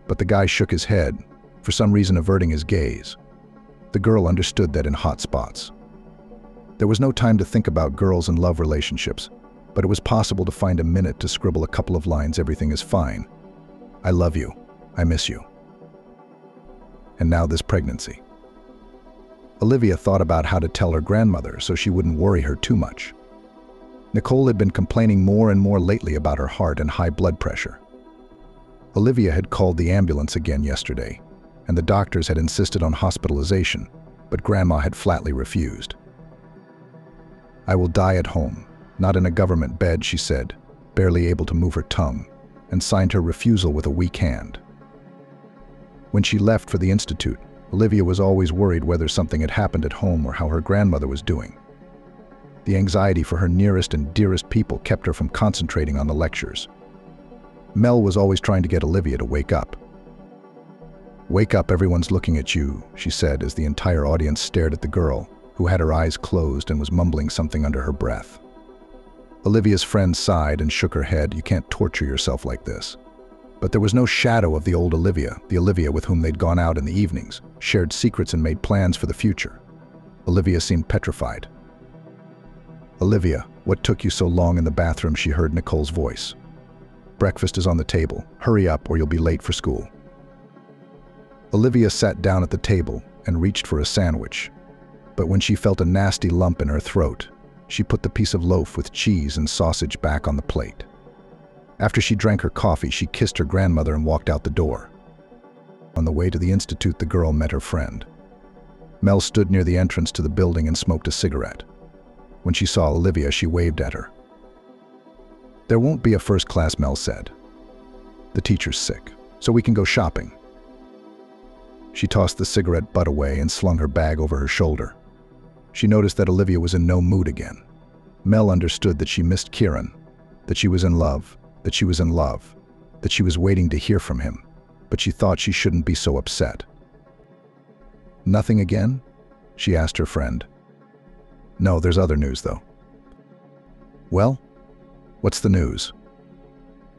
But the guy shook his head, for some reason averting his gaze. The girl understood that in hot spots. There was no time to think about girls and love relationships, but it was possible to find a minute to scribble a couple of lines, "Everything is fine. I love you. I miss you." And now this pregnancy. Olivia thought about how to tell her grandmother so she wouldn't worry her too much. Nicole had been complaining more and more lately about her heart and high blood pressure. Olivia had called the ambulance again yesterday, and the doctors had insisted on hospitalization, but Grandma had flatly refused. "I will die at home, not in a government bed," she said, barely able to move her tongue, and signed her refusal with a weak hand. When she left for the institute, Olivia was always worried whether something had happened at home or how her grandmother was doing. The anxiety for her nearest and dearest people kept her from concentrating on the lectures. Mel was always trying to get Olivia to wake up. "Wake up, everyone's looking at you," she said as the entire audience stared at the girl, who had her eyes closed and was mumbling something under her breath. Olivia's friend sighed and shook her head. "You can't torture yourself like this." But there was no shadow of the old Olivia, the Olivia with whom they'd gone out in the evenings, shared secrets and made plans for the future. Olivia seemed petrified. "Olivia, what took you so long in the bathroom?" she heard Nicole's voice. "Breakfast is on the table. Hurry up or you'll be late for school." Olivia sat down at the table and reached for a sandwich. But when she felt a nasty lump in her throat, she put the piece of loaf with cheese and sausage back on the plate. After she drank her coffee, she kissed her grandmother and walked out the door. On the way to the institute, the girl met her friend. Mel stood near the entrance to the building and smoked a cigarette. When she saw Olivia, she waved at her. "There won't be a first class," Mel said. "The teacher's sick, so we can go shopping." She tossed the cigarette butt away and slung her bag over her shoulder. She noticed that Olivia was in no mood again. Mel understood that she missed Kieran, that she was in love, that she was in love, that she was waiting to hear from him, but she thought she shouldn't be so upset. "Nothing again?" she asked her friend. "No, there's other news, though." "Well, what's the news?"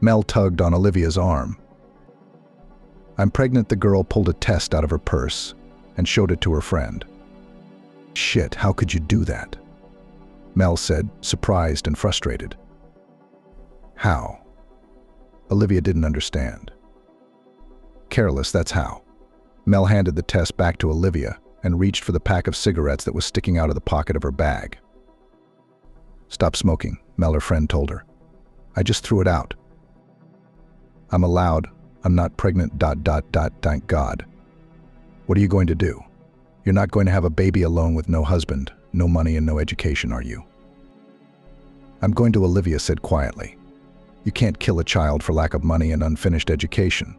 Mel tugged on Olivia's arm. "I'm pregnant." The girl pulled a test out of her purse and showed it to her friend. "Shit, how could you do that?" Mel said, surprised and frustrated. "How?" Olivia didn't understand. "Careless, that's how." Mel handed the test back to Olivia and reached for the pack of cigarettes that was sticking out of the pocket of her bag. "Stop smoking," Mel, her friend, told her. "I just threw it out." "I'm allowed. I'm not pregnant. Thank God." "What are you going to do? You're not going to have a baby alone with no husband, no money, and no education, are you?" "I'm going to," Olivia said quietly. "You can't kill a child for lack of money and unfinished education.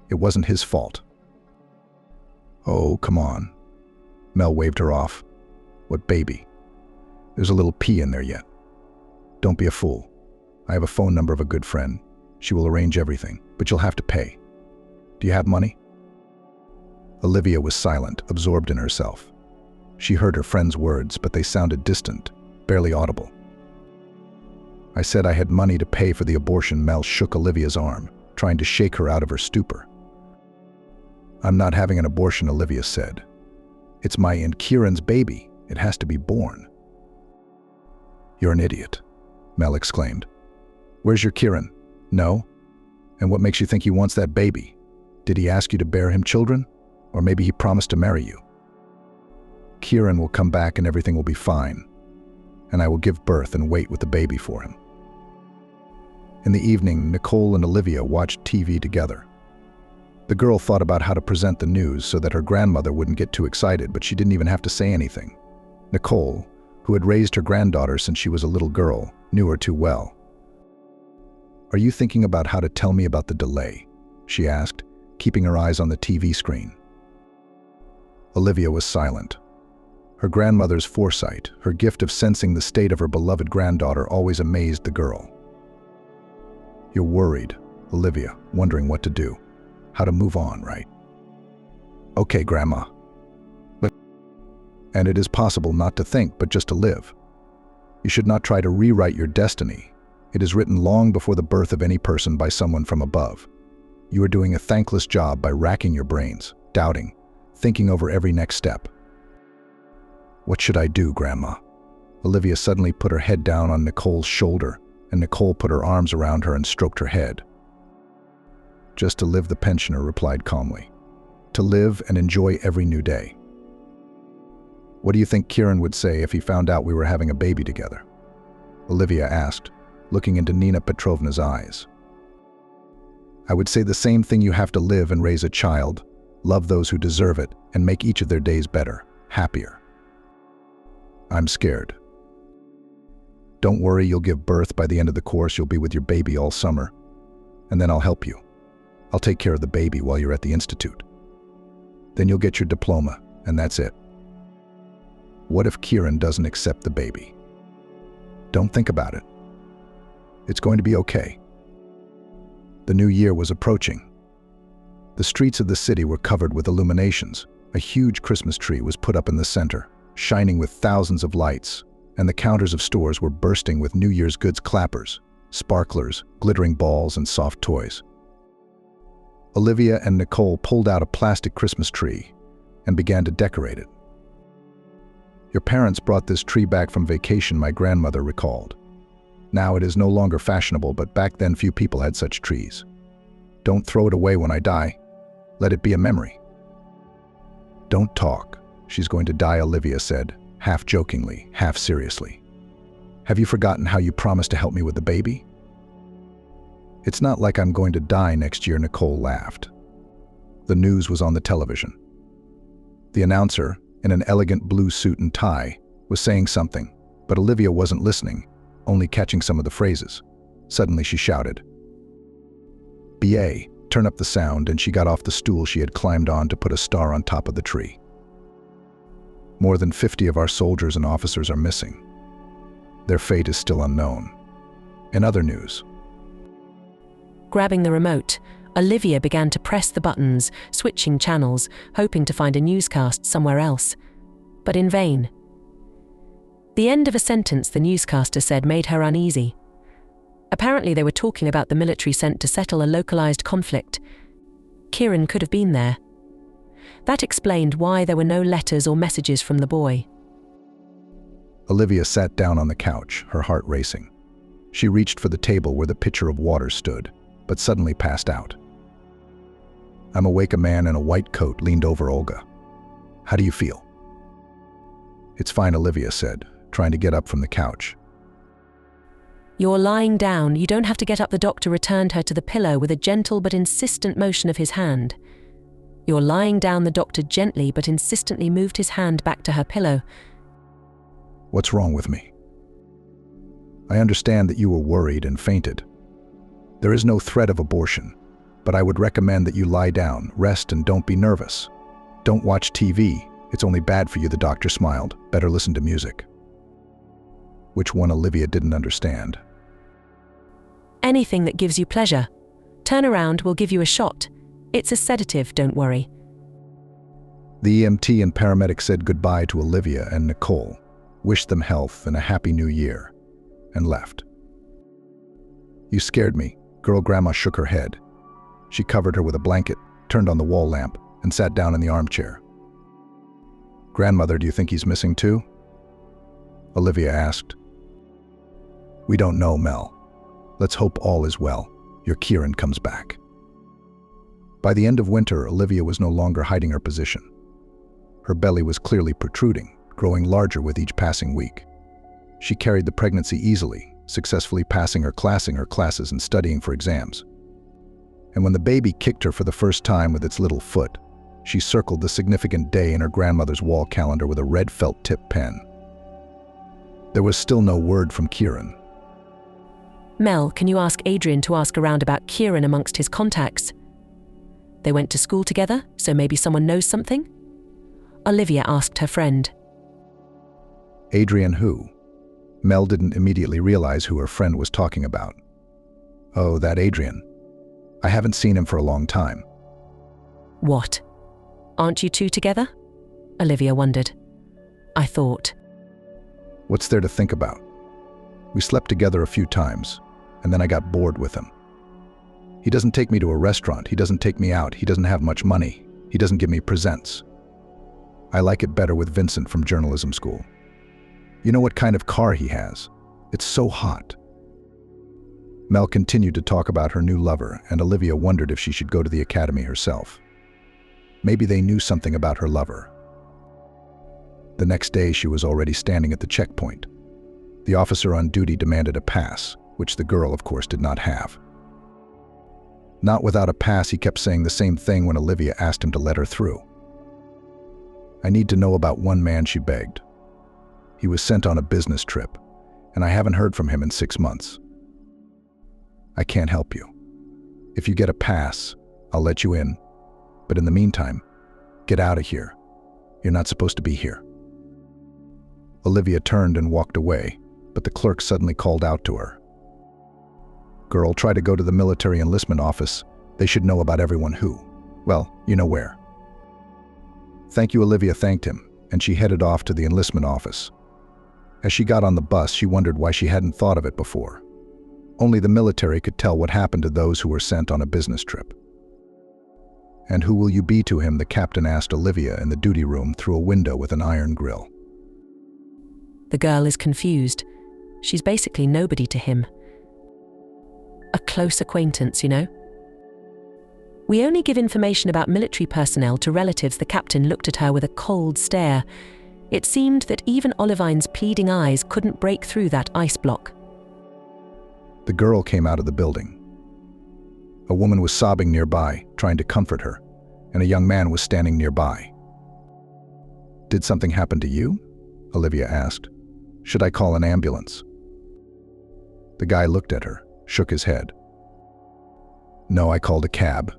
It wasn't his fault." "Oh, come on." Mel waved her off. "What baby? There's a little pea in there yet. Don't be a fool. I have a phone number of a good friend. She will arrange everything, but you'll have to pay. Do you have money?" Olivia was silent, absorbed in herself. She heard her friend's words, but they sounded distant, barely audible. "I said I had money to pay for the abortion." Mel shook Olivia's arm, trying to shake her out of her stupor. "I'm not having an abortion," Olivia said. "It's my and Kieran's baby. It has to be born." "You're an idiot," Mel exclaimed. "Where's your Kieran?" "No? And what makes you think he wants that baby? Did he ask you to bear him children? Or maybe he promised to marry you?" "Kieran will come back and everything will be fine. And I will give birth and wait with the baby for him." In the evening, Nicole and Olivia watched TV together. The girl thought about how to present the news so that her grandmother wouldn't get too excited, but she didn't even have to say anything. Nicole, who had raised her granddaughter since she was a little girl, knew her too well. "Are you thinking about how to tell me about the delay?" she asked, keeping her eyes on the TV screen. Olivia was silent. Her grandmother's foresight, her gift of sensing the state of her beloved granddaughter, always amazed the girl. "You're worried," Olivia, wondering what to do, how to move on, right? "Okay, Grandma. And it is possible not to think, but just to live. You should not try to rewrite your destiny. It is written long before the birth of any person by someone from above. You are doing a thankless job by racking your brains, doubting, thinking over every next step." "What should I do, Grandma?" Olivia suddenly put her head down on Nicole's shoulder, and Nicole put her arms around her and stroked her head. "Just to live," the pensioner replied calmly. "To live and enjoy every new day." "What do you think Kieran would say if he found out we were having a baby together?" Olivia asked, looking into Nina Petrovna's eyes. "I would say the same thing. You have to live and raise a child, love those who deserve it, and make each of their days better, happier." "I'm scared." "Don't worry, you'll give birth by the end of the course. You'll be with your baby all summer, and then I'll help you. I'll take care of the baby while you're at the institute. Then you'll get your diploma, and that's it." "What if Kieran doesn't accept the baby?" "Don't think about it. It's going to be okay." The new year was approaching. The streets of the city were covered with illuminations. A huge Christmas tree was put up in the center, shining with thousands of lights, and the counters of stores were bursting with New Year's goods clappers, sparklers, glittering balls, and soft toys. Olivia and Nicole pulled out a plastic Christmas tree and began to decorate it. "Your parents brought this tree back from vacation," my grandmother recalled. "Now it is no longer fashionable, but back then few people had such trees. Don't throw it away when I die. Let it be a memory." Don't talk. She's going to die, Olivia said, half jokingly, half seriously. Have you forgotten how you promised to help me with the baby? It's not like I'm going to die next year, Nicole laughed. The news was on the television. The announcer, in an elegant blue suit and tie, was saying something, but Olivia wasn't listening, only catching some of the phrases. Suddenly she shouted, "BA, turn up the sound," and she got off the stool she had climbed on to put a star on top of the tree. More than 50 of our soldiers and officers are missing. Their fate is still unknown. In other news, Grabbing the remote, Olivia began to press the buttons, switching channels, hoping to find a newscast somewhere else. But in vain. The end of a sentence the newscaster said made her uneasy. Apparently they were talking about the military sent to settle a localized conflict. Kieran could have been there. That explained why there were no letters or messages from the boy. Olivia sat down on the couch, her heart racing. She reached for the table where the pitcher of water stood, but suddenly passed out. I'm awake. A man in a white coat leaned over Olga. "How do you feel?" "It's fine," Olivia said, trying to get up from the couch. "You're lying down. You don't have to get up." The doctor returned her to the pillow with a gentle but insistent motion of his hand. "You're lying down." The doctor gently but insistently moved his hand back to her pillow. "What's wrong with me?" "I understand that you were worried and fainted. There is no threat of abortion, but I would recommend that you lie down, rest, and don't be nervous. Don't watch TV. It's only bad for you." The doctor smiled. "Better listen to music." Which one? Olivia didn't understand. "Anything that gives you pleasure. Turn around, we'll give you a shot. It's a sedative, don't worry." The EMT and paramedic said goodbye to Olivia and Nicole, wished them health and a happy new year, and left. "You scared me." Girl grandma shook her head. She covered her with a blanket, turned on the wall lamp, and sat down in the armchair. "Grandmother, do you think he's missing too?" Olivia asked. "We don't know, Mel. Let's hope all is well. Your Kieran comes back." By the end of winter, Olivia was no longer hiding her position. Her belly was clearly protruding, growing larger with each passing week. She carried the pregnancy easily, successfully passing her classes and studying for exams. And when the baby kicked her for the first time with its little foot, she circled the significant day in her grandmother's wall calendar with a red felt-tip pen. There was still no word from Kieran. "Mel, can you ask Adrian to ask around about Kieran amongst his contacts? They went to school together, so maybe someone knows something?" Olivia asked her friend. Adrian who? Mel didn't immediately realize who her friend was talking about. "Oh, that Adrian. I haven't seen him for a long time." "What? Aren't you two together?" Olivia wondered. "I thought." "What's there to think about? We slept together a few times, and then I got bored with him. He doesn't take me to a restaurant, he doesn't take me out, he doesn't have much money, he doesn't give me presents. I like it better with Vincent from journalism school. You know what kind of car he has? It's so hot." Mel continued to talk about her new lover, and Olivia wondered if she should go to the academy herself. Maybe they knew something about her lover. The next day she was already standing at the checkpoint. The officer on duty demanded a pass, which the girl, of course, did not have. Not without a pass, he kept saying the same thing when Olivia asked him to let her through. "I need to know about one man," she begged. "He was sent on a business trip, and I haven't heard from him in 6 months. I can't help you. If you get a pass, I'll let you in. But in the meantime, get out of here. You're not supposed to be here." Olivia turned and walked away, but the clerk suddenly called out to her. "Girl, try to go to the military enlistment office. They should know about everyone who. Well, you know where." "Thank you," Olivia thanked him, and she headed off to the enlistment office. As she got on the bus, she wondered why she hadn't thought of it before. Only the military could tell what happened to those who were sent on a business trip. "And who will you be to him?" the captain asked Olivia in the duty room through a window with an iron grill. The girl is confused. She's basically nobody to him. A close acquaintance, you know? We only give information about military personnel to relatives. The captain looked at her with a cold stare. It seemed that even Olivine's pleading eyes couldn't break through that ice block. The girl came out of the building. A woman was sobbing nearby, trying to comfort her, and a young man was standing nearby. "Did something happen to you?" Olivia asked. "Should I call an ambulance?" The guy looked at her, shook his head. "No, I called a cab.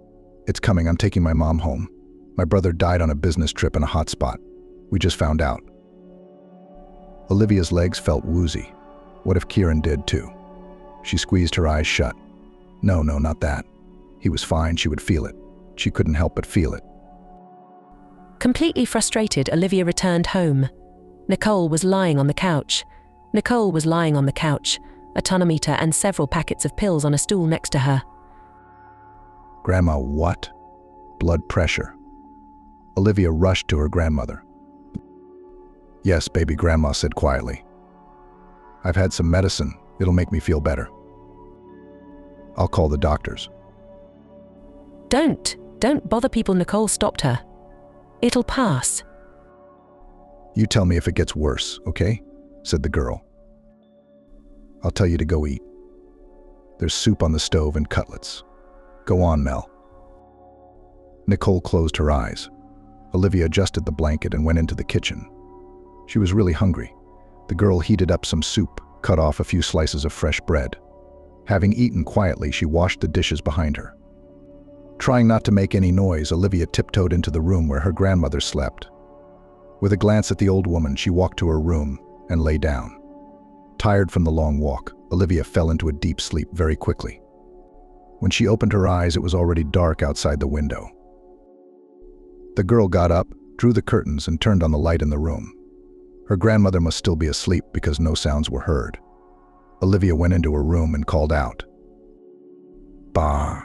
It's coming. I'm taking my mom home. My brother died on a business trip in a hot spot. We just found out." Olivia's legs felt woozy. What if Kieran did too? She squeezed her eyes shut. No, not that. He was fine. She would feel it. She couldn't help but feel it. Completely frustrated, Olivia returned home. Nicole was lying on the couch. A tonometer and several packets of pills on a stool next to her. "Grandma, what?" "Blood pressure." Olivia rushed to her grandmother. "Yes, baby," Grandma said quietly. "I've had some medicine. It'll make me feel better. I'll call the doctors." Don't bother people," Nicole stopped her. "It'll pass." "You tell me if it gets worse, okay?" said the girl. "I'll tell you to go eat. There's soup on the stove and cutlets. Go on, Mel." Nicole closed her eyes. Olivia adjusted the blanket and went into the kitchen. She was really hungry. The girl heated up some soup, cut off a few slices of fresh bread. Having eaten quietly, she washed the dishes behind her. Trying not to make any noise, Olivia tiptoed into the room where her grandmother slept. With a glance at the old woman, she walked to her room and lay down. Tired from the long walk, Olivia fell into a deep sleep very quickly. When she opened her eyes, it was already dark outside the window. The girl got up, drew the curtains, and turned on the light in the room. Her grandmother must still be asleep because no sounds were heard. Olivia went into her room and called out, "Bah,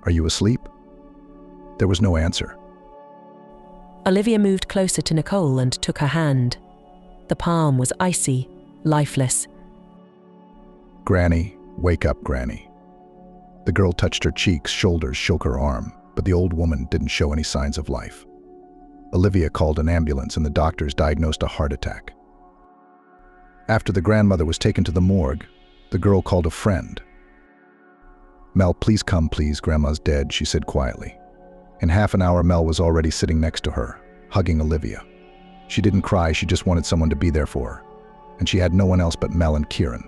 are you asleep?" There was no answer. Olivia moved closer to Nicole and took her hand. The palm was icy, lifeless. "Granny, wake up, Granny." The girl touched her cheeks, shoulders, shook her arm, but the old woman didn't show any signs of life. Olivia called an ambulance and the doctors diagnosed a heart attack. After the grandmother was taken to the morgue, the girl called a friend. "Mel, please come, please. Grandma's dead," she said quietly. In half an hour, Mel was already sitting next to her, hugging Olivia. She didn't cry, she just wanted someone to be there for her. And she had no one else but Mel and Kieran.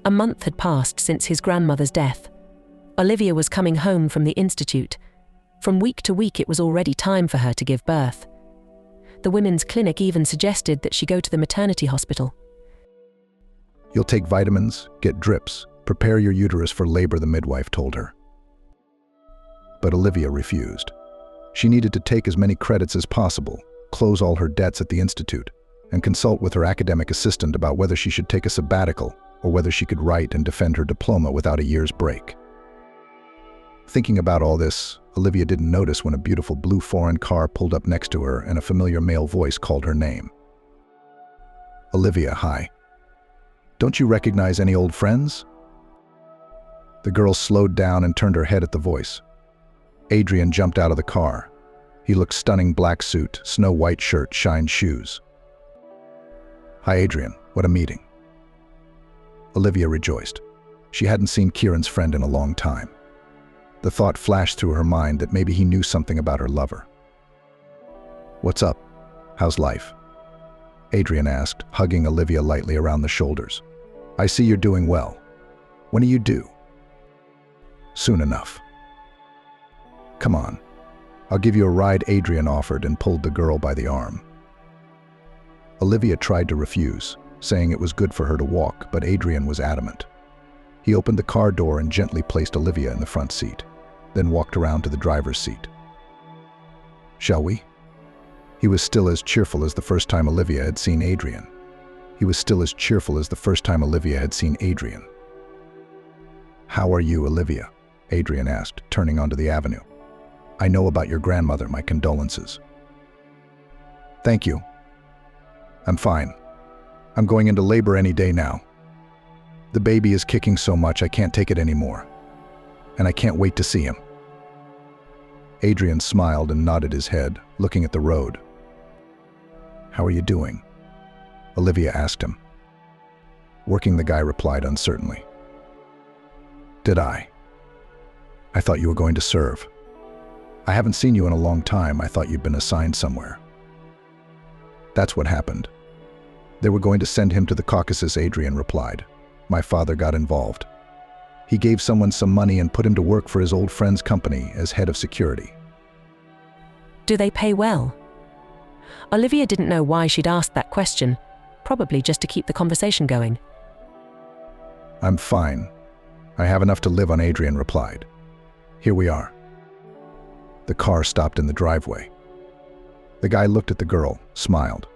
A month had passed since his grandmother's death. Olivia was coming home from the institute. From week to week, it was already time for her to give birth. The women's clinic even suggested that she go to the maternity hospital. "You'll take vitamins, get drips, prepare your uterus for labor," the midwife told her. But Olivia refused. She needed to take as many credits as possible, close all her debts at the institute, and consult with her academic assistant about whether she should take a sabbatical or whether she could write and defend her diploma without a year's break. Thinking about all this, Olivia didn't notice when a beautiful blue foreign car pulled up next to her and a familiar male voice called her name. "Olivia, hi. Don't you recognize any old friends?" The girl slowed down and turned her head at the voice. Adrian jumped out of the car. He looked stunning: black suit, snow-white shirt, shined shoes. "Hi, Adrian. What a meeting." Olivia rejoiced. She hadn't seen Kieran's friend in a long time. The thought flashed through her mind that maybe he knew something about her lover. "What's up? How's life?" Adrian asked, hugging Olivia lightly around the shoulders. "I see you're doing well. When are you due?" "Soon enough." "Come on. I'll give you a ride," Adrian offered and pulled the girl by the arm. Olivia tried to refuse, saying it was good for her to walk, but Adrian was adamant. He opened the car door and gently placed Olivia in the front seat, then walked around to the driver's seat. "Shall we?" He was still as cheerful as the first time Olivia had seen Adrian. "How are you, Olivia?" Adrian asked, turning onto the avenue. "I know about your grandmother. My condolences." "Thank you. I'm fine. I'm going into labor any day now. The baby is kicking so much I can't take it anymore. And I can't wait to see him." Adrian smiled and nodded his head, looking at the road. "How are you doing?" Olivia asked him. "Working," the guy replied uncertainly. "Did I? I thought you were going to serve. I haven't seen you in a long time. I thought you'd been assigned somewhere." "That's what happened. They were going to send him to the Caucasus," Adrian replied. "My father got involved. He gave someone some money and put him to work for his old friend's company as head of security." Do they pay well? Olivia didn't know why she'd asked that question, probably just to keep the conversation going. "I'm fine. I have enough to live on," Adrian replied. "Here we are." The car stopped in the driveway. The guy looked at the girl, smiled.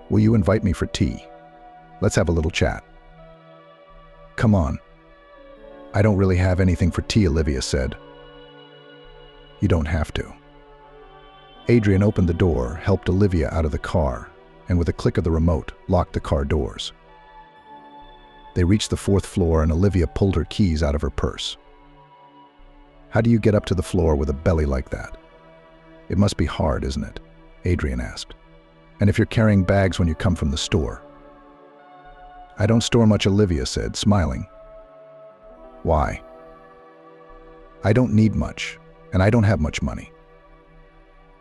"Will you invite me for tea? Let's have a little chat." "Come on." "I don't really have anything for tea," Olivia said. "You don't have to." Adrian opened the door, helped Olivia out of the car, and with a click of the remote, locked the car doors. They reached the 4th floor and Olivia pulled her keys out of her purse. "How do you get up to the floor with a belly like that? It must be hard, isn't it?" Adrian asked. "And if you're carrying bags when you come from the store?" "I don't store much," Olivia said, smiling. "Why?" "I don't need much, and I don't have much money."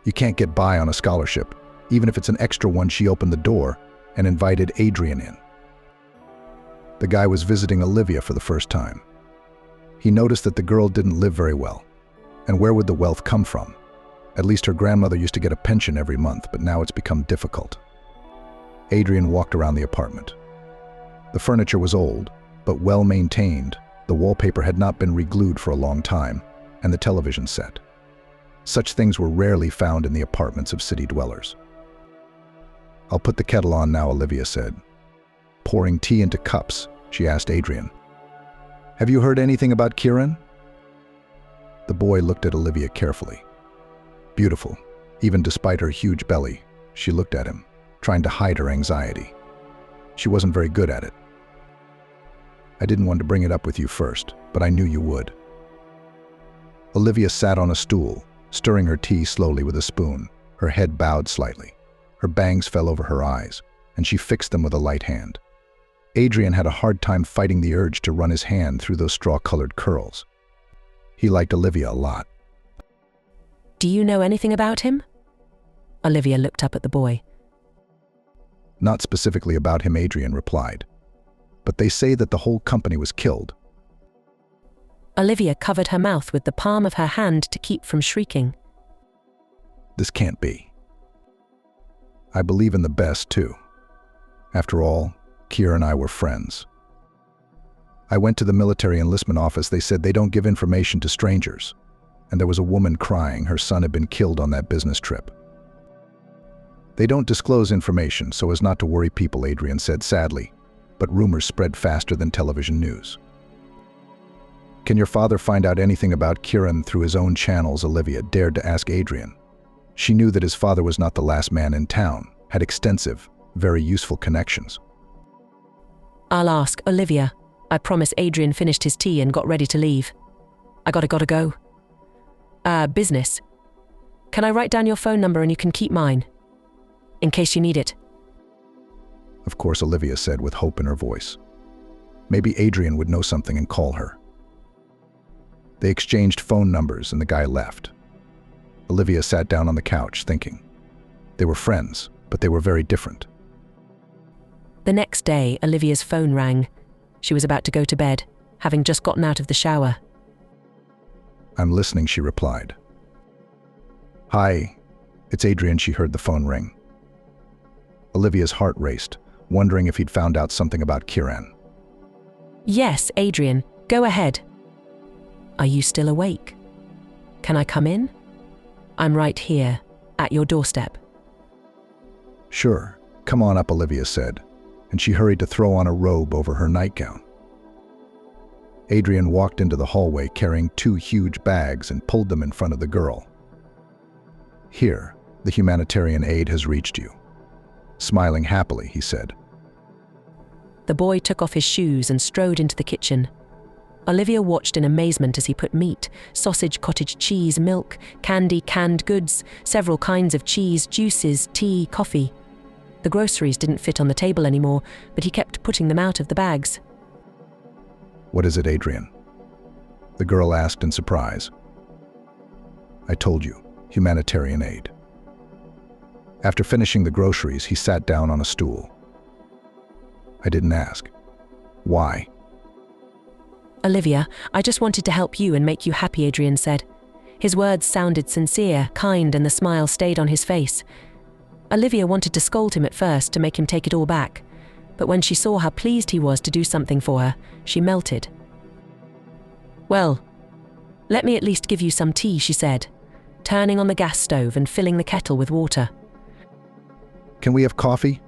"You can't get by on a scholarship, even if it's an extra one." She opened the door and invited Adrian in. The guy was visiting Olivia for the first time. He noticed that the girl didn't live very well. And where would the wealth come from? At least her grandmother used to get a pension every month, but now it's become difficult. Adrian walked around the apartment. The furniture was old, but well maintained. The wallpaper had not been reglued for a long time, and the television set. Such things were rarely found in the apartments of city dwellers. "I'll put the kettle on now," Olivia said. Pouring tea into cups, she asked Adrian, "Have you heard anything about Kieran?" The boy looked at Olivia carefully. Beautiful, even despite her huge belly, she looked at him, trying to hide her anxiety. She wasn't very good at it. "I didn't want to bring it up with you first, but I knew you would." Olivia sat on a stool, stirring her tea slowly with a spoon, her head bowed slightly. Her bangs fell over her eyes, and she fixed them with a light hand. Adrian had a hard time fighting the urge to run his hand through those straw-colored curls. He liked Olivia a lot. Do you know anything about him? Olivia looked up at the boy. "Not specifically about him," Adrian replied. "But they say that the whole company was killed." Olivia covered her mouth with the palm of her hand to keep from shrieking. "This can't be. I believe in the best, too. After all, Kira and I were friends. I went to the military enlistment office. They said they don't give information to strangers. And there was a woman crying. Her son had been killed on that business trip. They don't disclose information so as not to worry people," Adrian said sadly, but rumors spread faster than television news. "Can your father find out anything about Kieran through his own channels?" Olivia dared to ask Adrian. She knew that his father was not the last man in town, had extensive, very useful connections. I'll ask Olivia. I promise. Adrian finished his tea and got ready to leave. I gotta go. Business. Can I write down your phone number and you can keep mine? In case you need it. Of course, Olivia said with hope in her voice. Maybe Adrian would know something and call her. They exchanged phone numbers and the guy left. Olivia sat down on the couch, thinking. They were friends, but they were very different. The next day, Olivia's phone rang. She was about to go to bed, having just gotten out of the shower. "I'm listening," she replied. "Hi, it's Adrian." She heard the phone ring. Olivia's heart raced, wondering if he'd found out something about Kieran. Yes, Adrian, go ahead. Are you still awake? Can I come in? I'm right here, at your doorstep. "Sure, come on up," Olivia said, and she hurried to throw on a robe over her nightgown. Adrian walked into the hallway carrying 2 huge bags and pulled them in front of the girl. "Here, the humanitarian aid has reached you." Smiling happily, he said. The boy took off his shoes and strode into the kitchen. Olivia watched in amazement as he put meat, sausage, cottage cheese, milk, candy, canned goods, several kinds of cheese, juices, tea, coffee. The groceries didn't fit on the table anymore, but he kept putting them out of the bags. "What is it, Adrian?" the girl asked in surprise. "I told you, humanitarian aid." After finishing the groceries, he sat down on a stool. "I didn't ask. Why?" "Olivia, I just wanted to help you and make you happy," Adrian said. His words sounded sincere, kind, and the smile stayed on his face. Olivia wanted to scold him at first to make him take it all back, but when she saw how pleased he was to do something for her, she melted. "Well, let me at least give you some tea," she said, turning on the gas stove and filling the kettle with water. "Can we have coffee?"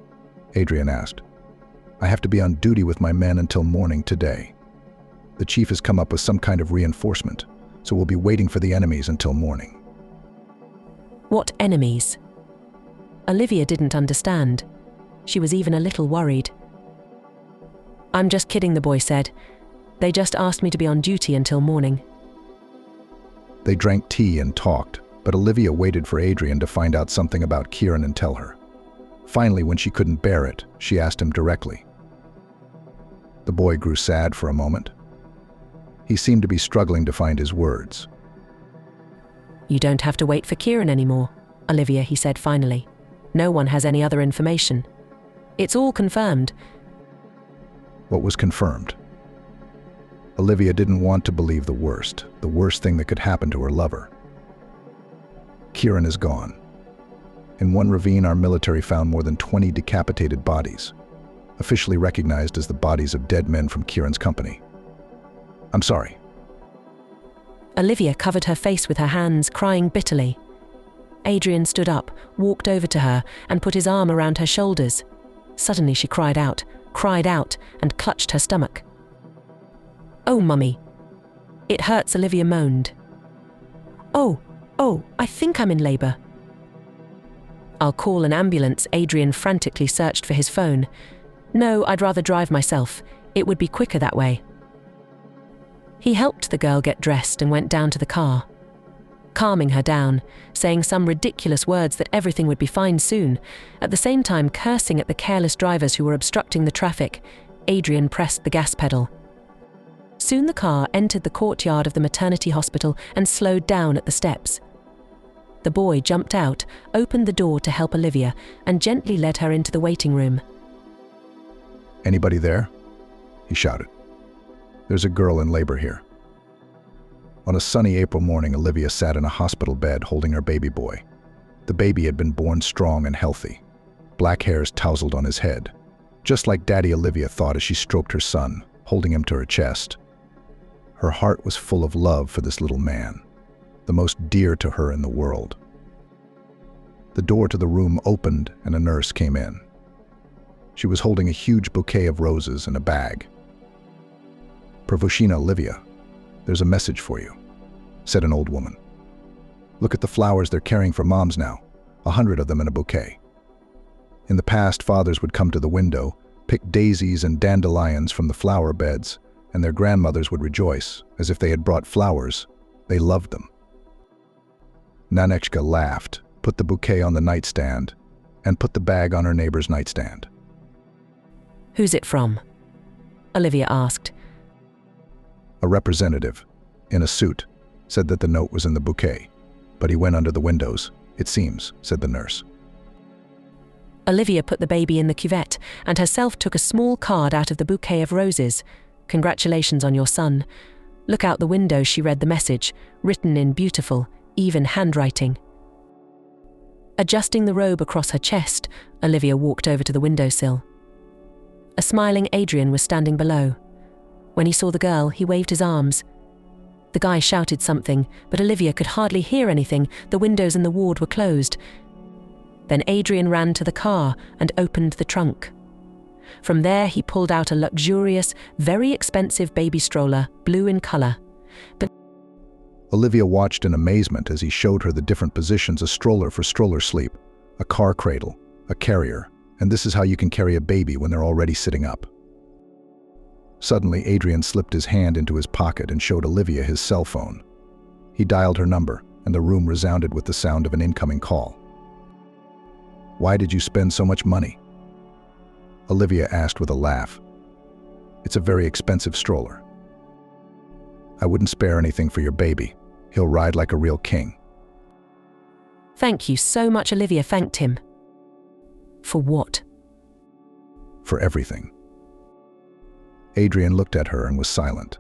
Adrian asked. "I have to be on duty with my men until morning today. The chief has come up with some kind of reinforcement, so we'll be waiting for the enemies until morning." What enemies? Olivia didn't understand. She was even a little worried. "I'm just kidding," the boy said. "They just asked me to be on duty until morning." They drank tea and talked, but Olivia waited for Adrian to find out something about Kieran and tell her. Finally, when she couldn't bear it, she asked him directly. The boy grew sad for a moment. He seemed to be struggling to find his words. "You don't have to wait for Kieran anymore, Olivia," he said finally. "No one has any other information. It's all confirmed." What was confirmed? Olivia didn't want to believe the worst thing that could happen to her lover. Kieran is gone. In one ravine, our military found more than 20 decapitated bodies, officially recognized as the bodies of dead men from Kieran's company. I'm sorry. Olivia covered her face with her hands, crying bitterly. Adrian stood up, walked over to her, and put his arm around her shoulders. Suddenly she cried out, and clutched her stomach. "Oh, Mummy. It hurts," Olivia moaned. Oh, I think I'm in labor." "I'll call an ambulance." Adrian frantically searched for his phone. "No, I'd rather drive myself. It would be quicker that way." He helped the girl get dressed and went down to the car, calming her down, saying some ridiculous words that everything would be fine soon. At the same time cursing at the careless drivers who were obstructing the traffic, Adrian pressed the gas pedal. Soon the car entered the courtyard of the maternity hospital and slowed down at the steps. The boy jumped out, opened the door to help Olivia, and gently led her into the waiting room. "Anybody there?" he shouted. "There's a girl in labor here." On a sunny April morning, Olivia sat in a hospital bed holding her baby boy. The baby had been born strong and healthy. Black hairs tousled on his head, just like Daddy, Olivia thought as she stroked her son, holding him to her chest. Her heart was full of love for this little man, the most dear to her in the world. The door to the room opened and a nurse came in. She was holding a huge bouquet of roses in a bag. "Pravushina, Olivia, there's a message for you," said an old woman. "Look at the flowers they're carrying for moms now, 100 of them in a bouquet. In the past, fathers would come to the window, pick daisies and dandelions from the flower beds, and their grandmothers would rejoice, as if they had brought flowers. They loved them." Nanechka laughed, put the bouquet on the nightstand, and put the bag on her neighbor's nightstand. "Who's it from?" Olivia asked. A representative, in a suit, said that the note was in the bouquet, but he went under the windows, it seems, said the nurse. Olivia put the baby in the cuvette and herself took a small card out of the bouquet of roses. "Congratulations on your son." Look out the window, she read the message, written in beautiful, even handwriting. Adjusting the robe across her chest, Olivia walked over to the windowsill. A smiling Adrian was standing below. When he saw the girl, he waved his arms. The guy shouted something, but Olivia could hardly hear anything. The windows in the ward were closed. Then Adrian ran to the car and opened the trunk. From there, he pulled out a luxurious, very expensive baby stroller, blue in color. But Olivia watched in amazement as he showed her the different positions: a stroller for stroller sleep, a car cradle, a carrier, and this is how you can carry a baby when they're already sitting up. Suddenly, Adrian slipped his hand into his pocket and showed Olivia his cell phone. He dialed her number, and the room resounded with the sound of an incoming call. "Why did you spend so much money?" Olivia asked with a laugh. "It's a very expensive stroller. I wouldn't spare anything for your baby. He'll ride like a real king." "Thank you so much," Olivia thanked him. "For what?" "For everything." Adrian looked at her and was silent.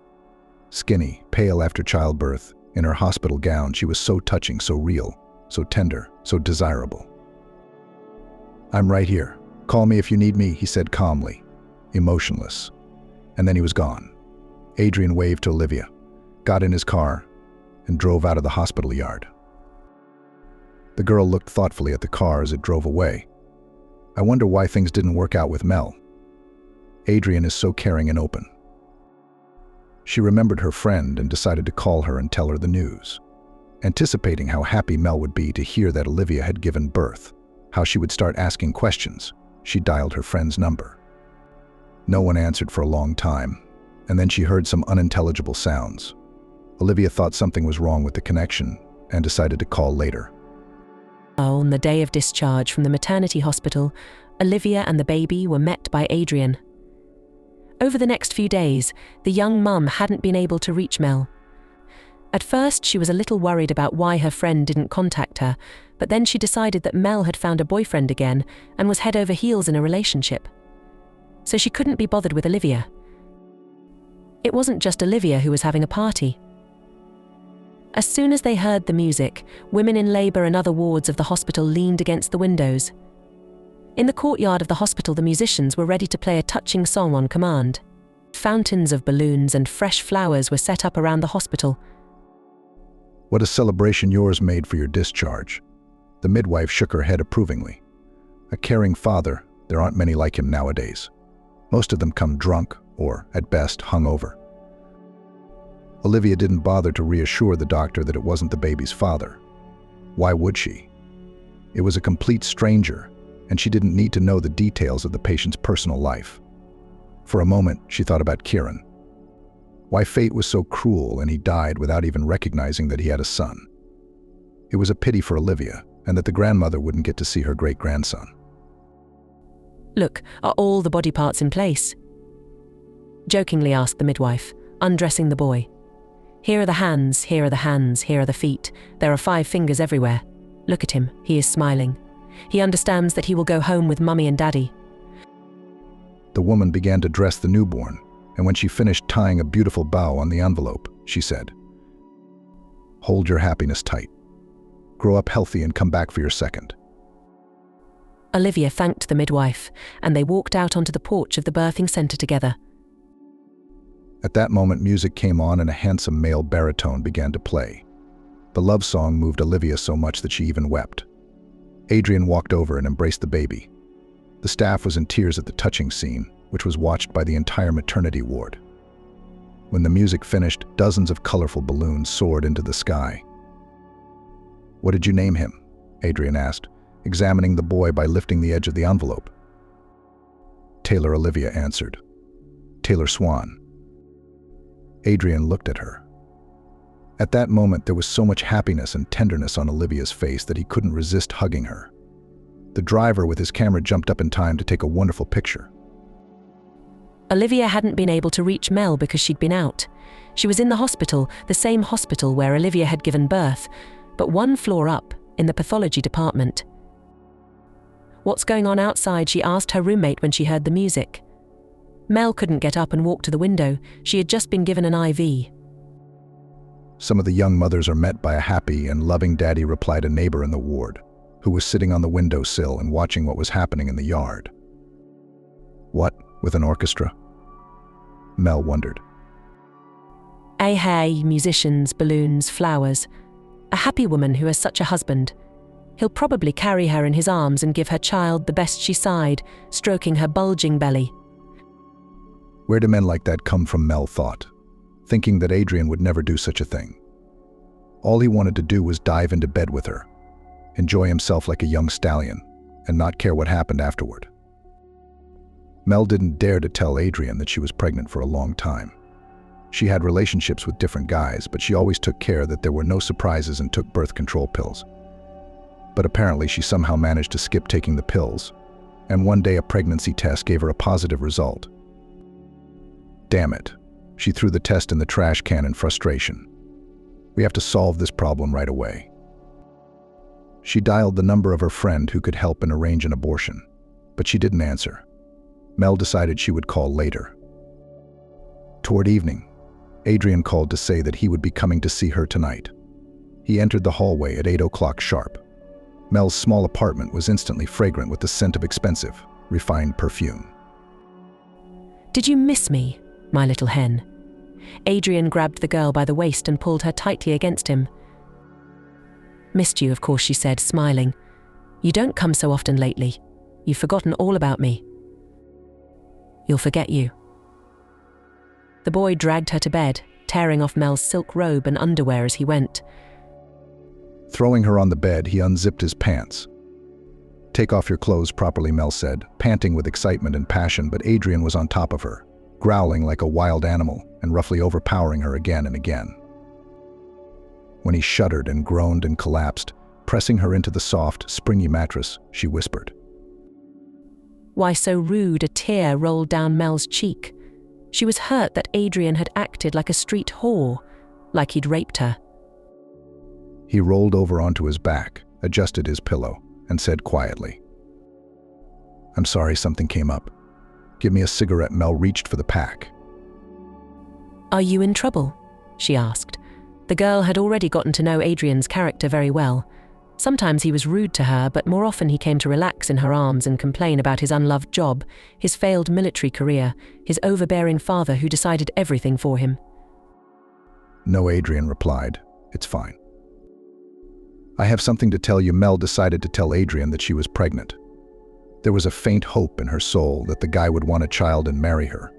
Skinny, pale after childbirth, in her hospital gown, she was so touching, so real, so tender, so desirable. "I'm right here. Call me if you need me," he said calmly, emotionless. And then he was gone. Adrian waved to Olivia, got in his car, and drove out of the hospital yard. The girl looked thoughtfully at the car as it drove away. "I wonder why things didn't work out with Mel. Adrian is so caring and open." She remembered her friend and decided to call her and tell her the news. Anticipating how happy Mel would be to hear that Olivia had given birth, how she would start asking questions, she dialed her friend's number. No one answered for a long time, and then she heard some unintelligible sounds. Olivia thought something was wrong with the connection and decided to call later. On the day of discharge from the maternity hospital, Olivia and the baby were met by Adrian. Over the next few days, the young mum hadn't been able to reach Mel. At first, she was a little worried about why her friend didn't contact her, but then she decided that Mel had found a boyfriend again and was head over heels in a relationship. So she couldn't be bothered with Olivia. It wasn't just Olivia who was having a party. As soon as they heard the music, women in labour and other wards of the hospital leaned against the windows. In the courtyard of the hospital, the musicians were ready to play a touching song on command. Fountains of balloons and fresh flowers were set up around the hospital. "What a celebration yours made for your discharge." The midwife shook her head approvingly. "A caring father, there aren't many like him nowadays. Most of them come drunk or, at best, hungover." Olivia didn't bother to reassure the doctor that it wasn't the baby's father. Why would she? It was a complete stranger, and she didn't need to know the details of the patient's personal life. For a moment, she thought about Kieran. Why fate was so cruel and he died without even recognizing that he had a son. It was a pity for Olivia, and that the grandmother wouldn't get to see her great-grandson. "Look, are all the body parts in place?" jokingly asked the midwife, undressing the boy. "Here are the hands, here are the hands, here are the feet. There are 5 fingers everywhere. Look at him, he is smiling. He understands that he will go home with Mummy and Daddy." The woman began to dress the newborn, and when she finished tying a beautiful bow on the envelope, she said, "Hold your happiness tight. Grow up healthy and come back for your second." Olivia thanked the midwife, and they walked out onto the porch of the birthing center together. At that moment, music came on and a handsome male baritone began to play. The love song moved Olivia so much that she even wept. Adrian walked over and embraced the baby. The staff was in tears at the touching scene, which was watched by the entire maternity ward. When the music finished, dozens of colorful balloons soared into the sky. "What did you name him?" Adrian asked, examining the boy by lifting the edge of the envelope. "Taylor," Olivia answered. "Taylor Swan." Adrian looked at her. At that moment, there was so much happiness and tenderness on Olivia's face that he couldn't resist hugging her. The driver with his camera jumped up in time to take a wonderful picture. Olivia hadn't been able to reach Mel because she'd been out. She was in the hospital, the same hospital where Olivia had given birth, but 1 floor up, in the pathology department. "What's going on outside?" she asked her roommate when she heard the music. Mel couldn't get up and walk to the window. She had just been given an IV. "Some of the young mothers are met by a happy and loving daddy," replied a neighbor in the ward, who was sitting on the windowsill and watching what was happening in the yard. "What, with an orchestra?" Mel wondered. Hey, musicians, balloons, flowers. A happy woman who has such a husband. He'll probably carry her in his arms and give her child the best," she sighed, stroking her bulging belly. Where do men like that come from, Mel thought, thinking that Adrian would never do such a thing. All he wanted to do was dive into bed with her, enjoy himself like a young stallion, and not care what happened afterward. Mel didn't dare to tell Adrian that she was pregnant for a long time. She had relationships with different guys, but she always took care that there were no surprises and took birth control pills. But apparently she somehow managed to skip taking the pills, and one day a pregnancy test gave her a positive result. Damn it. She threw the test in the trash can in frustration. We have to solve this problem right away. She dialed the number of her friend who could help and arrange an abortion, but she didn't answer. Mel decided she would call later. Toward evening, Adrian called to say that he would be coming to see her tonight. He entered the hallway at 8 o'clock sharp. Mel's small apartment was instantly fragrant with the scent of expensive, refined perfume. "Did you miss me, my little hen?" Adrian grabbed the girl by the waist and pulled her tightly against him. "Missed you, of course," she said, smiling. "You don't come so often lately. You've forgotten all about me." "You'll forget you." The boy dragged her to bed, tearing off Mel's silk robe and underwear as he went. Throwing her on the bed, he unzipped his pants. "Take off your clothes properly," Mel said, panting with excitement and passion, but Adrian was on top of her, growling like a wild animal and roughly overpowering her again and again. When he shuddered and groaned and collapsed, pressing her into the soft, springy mattress, she whispered. Why so rude? A tear rolled down Mel's cheek. She was hurt that Adrian had acted like a street whore, like he'd raped her. He rolled over onto his back, adjusted his pillow, and said quietly, "I'm sorry, something came up. Give me a cigarette." Mel reached for the pack. "Are you in trouble?" she asked. The girl had already gotten to know Adrian's character very well. Sometimes he was rude to her, but more often he came to relax in her arms and complain about his unloved job, his failed military career, his overbearing father who decided everything for him. "No," Adrian replied. "It's fine." "I have something to tell you." Mel decided to tell Adrian that she was pregnant. There was a faint hope in her soul that the guy would want a child and marry her,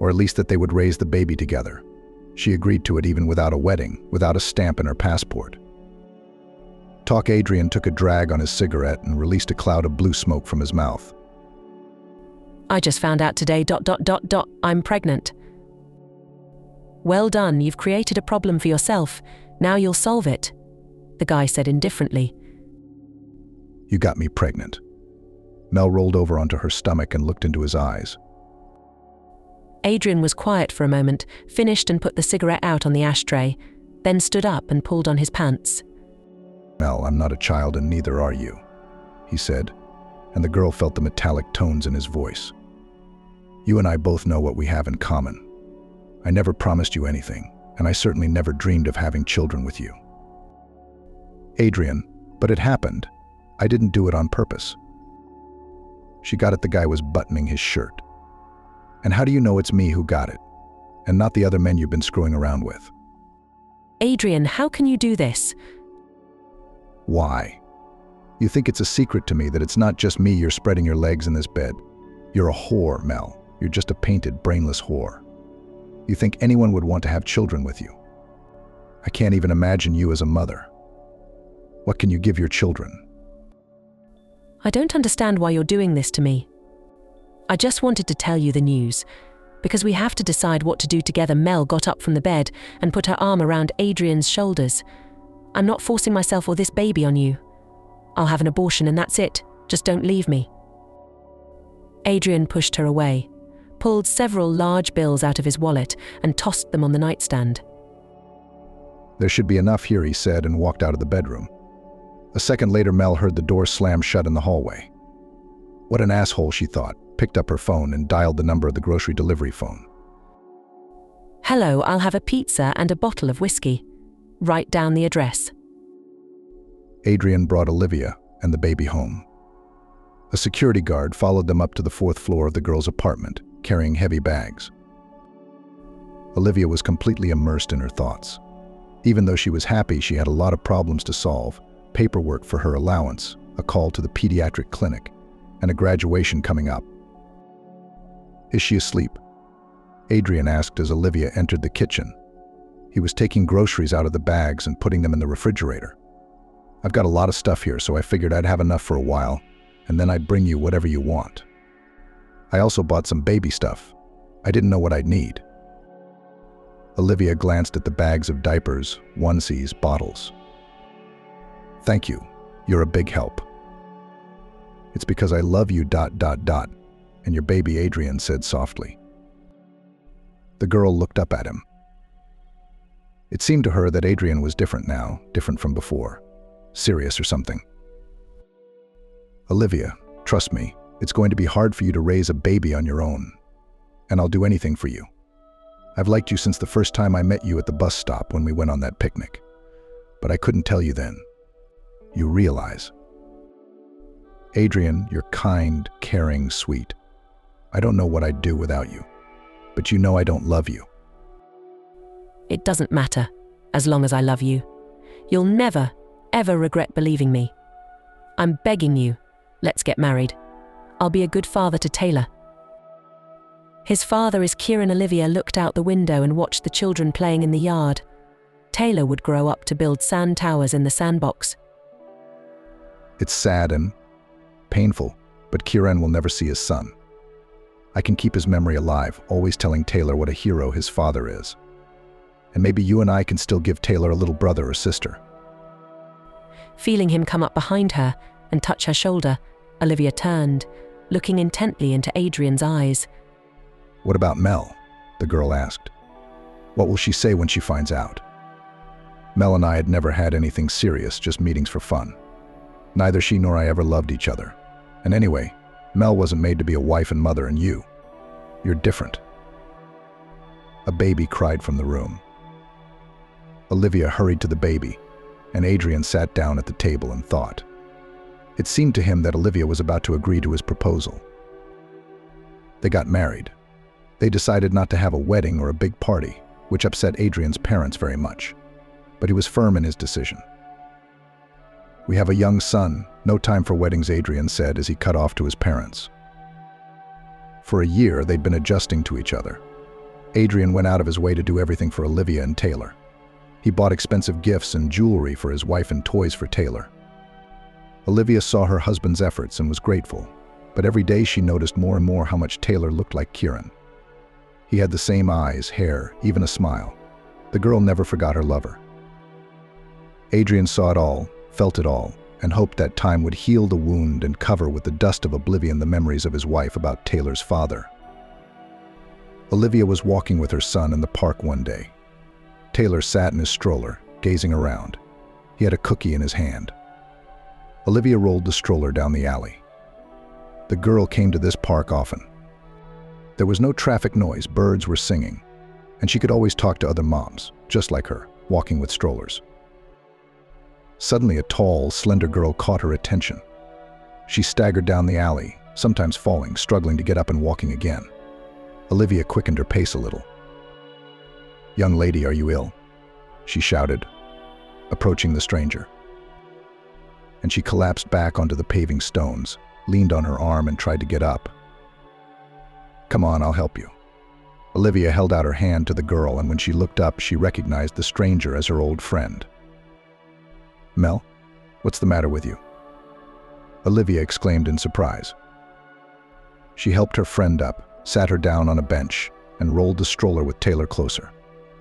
or at least that they would raise the baby together. She agreed to it even without a wedding, without a stamp in her passport. Adrian took a drag on his cigarette and released a cloud of blue smoke from his mouth. "I just found out today, I'm pregnant." "Well done, you've created a problem for yourself. Now you'll solve it," the guy said indifferently. "You got me pregnant." Mel rolled over onto her stomach and looked into his eyes. Adrian was quiet for a moment, finished and put the cigarette out on the ashtray, then stood up and pulled on his pants. "Mel, I'm not a child and neither are you," he said, and the girl felt the metallic tones in his voice. "You and I both know what we have in common. I never promised you anything, and I certainly never dreamed of having children with you." "Adrian, but it happened. I didn't do it on purpose." She got it. The guy was buttoning his shirt. "And how do you know it's me who got it, and not the other men you've been screwing around with?" "Adrian, how can you do this?" "Why? You think it's a secret to me that it's not just me you're spreading your legs in this bed? You're a whore, Mel. You're just a painted, brainless whore. You think anyone would want to have children with you? I can't even imagine you as a mother. What can you give your children?" "I don't understand why you're doing this to me. I just wanted to tell you the news, because we have to decide what to do together." Mel got up from the bed and put her arm around Adrian's shoulders. "I'm not forcing myself or this baby on you. I'll have an abortion and that's it. Just don't leave me." Adrian pushed her away, pulled several large bills out of his wallet and tossed them on the nightstand. "There should be enough here," he said, and walked out of the bedroom. A second later, Mel heard the door slam shut in the hallway. What an asshole, she thought, picked up her phone and dialed the number of the grocery delivery phone. "Hello, I'll have a pizza and a bottle of whiskey. Write down the address." Adrian brought Olivia and the baby home. A security guard followed them up to the 4th floor of the girl's apartment, carrying heavy bags. Olivia was completely immersed in her thoughts. Even though she was happy, she had a lot of problems to solve: paperwork for her allowance, a call to the pediatric clinic, and a graduation coming up. "Is she asleep?" Adrian asked as Olivia entered the kitchen. He was taking groceries out of the bags and putting them in the refrigerator. "I've got a lot of stuff here, so I figured I'd have enough for a while, and then I'd bring you whatever you want." I also bought some baby stuff. I didn't know what I'd need. Olivia glanced at the bags of diapers, onesies, bottles. Thank you. You're a big help. It's because I love you ... and your baby Adrian said softly. The girl looked up at him. It seemed to her that Adrian was different now, different from before. Serious or something. Olivia, trust me, it's going to be hard for you to raise a baby on your own. And I'll do anything for you. I've liked you since the first time I met you at the bus stop when we went on that picnic. But I couldn't tell you then. You realize. Adrian, you're kind, caring, sweet. I don't know what I'd do without you. But you know I don't love you. It doesn't matter, as long as I love you. You'll never, ever regret believing me. I'm begging you, let's get married. I'll be a good father to Taylor. His father, as Kieran Olivia looked out the window and watched the children playing in the yard. Taylor would grow up to build sand towers in the sandbox. It's sad and painful, but Kieran will never see his son. I can keep his memory alive, always telling Taylor what a hero his father is. And maybe you and I can still give Taylor a little brother or sister. Feeling him come up behind her and touch her shoulder, Olivia turned, looking intently into Adrian's eyes. What about Mel? The girl asked. What will she say when she finds out? Mel and I had never had anything serious, just meetings for fun. Neither she nor I ever loved each other. And anyway, Mel wasn't made to be a wife and mother, and you're different. A baby cried from the room. Olivia hurried to the baby, and Adrian sat down at the table and thought. It seemed to him that Olivia was about to agree to his proposal. They got married. They decided not to have a wedding or a big party, which upset Adrian's parents very much. But he was firm in his decision. We have a young son, no time for weddings, Adrian said as he cut off to his parents. For a year, they'd been adjusting to each other. Adrian went out of his way to do everything for Olivia and Taylor. He bought expensive gifts and jewelry for his wife and toys for Taylor. Olivia saw her husband's efforts and was grateful, but every day she noticed more and more how much Taylor looked like Kieran. He had the same eyes, hair, even a smile. The girl never forgot her lover. Adrian saw it all, felt it all, and hoped that time would heal the wound and cover with the dust of oblivion the memories of his wife about Taylor's father. Olivia was walking with her son in the park one day. Taylor sat in his stroller, gazing around. He had a cookie in his hand. Olivia rolled the stroller down the alley. The girl came to this park often. There was no traffic noise, birds were singing, and she could always talk to other moms, just like her, walking with strollers. Suddenly, a tall, slender girl caught her attention. She staggered down the alley, sometimes falling, struggling to get up and walking again. Olivia quickened her pace a little. "Young lady, are you ill?" she shouted, approaching the stranger. And she collapsed back onto the paving stones, leaned on her arm and tried to get up. "Come on, I'll help you." Olivia held out her hand to the girl, and when she looked up, she recognized the stranger as her old friend. "Mel, what's the matter with you?" Olivia exclaimed in surprise. She helped her friend up, sat her down on a bench, and rolled the stroller with Taylor closer.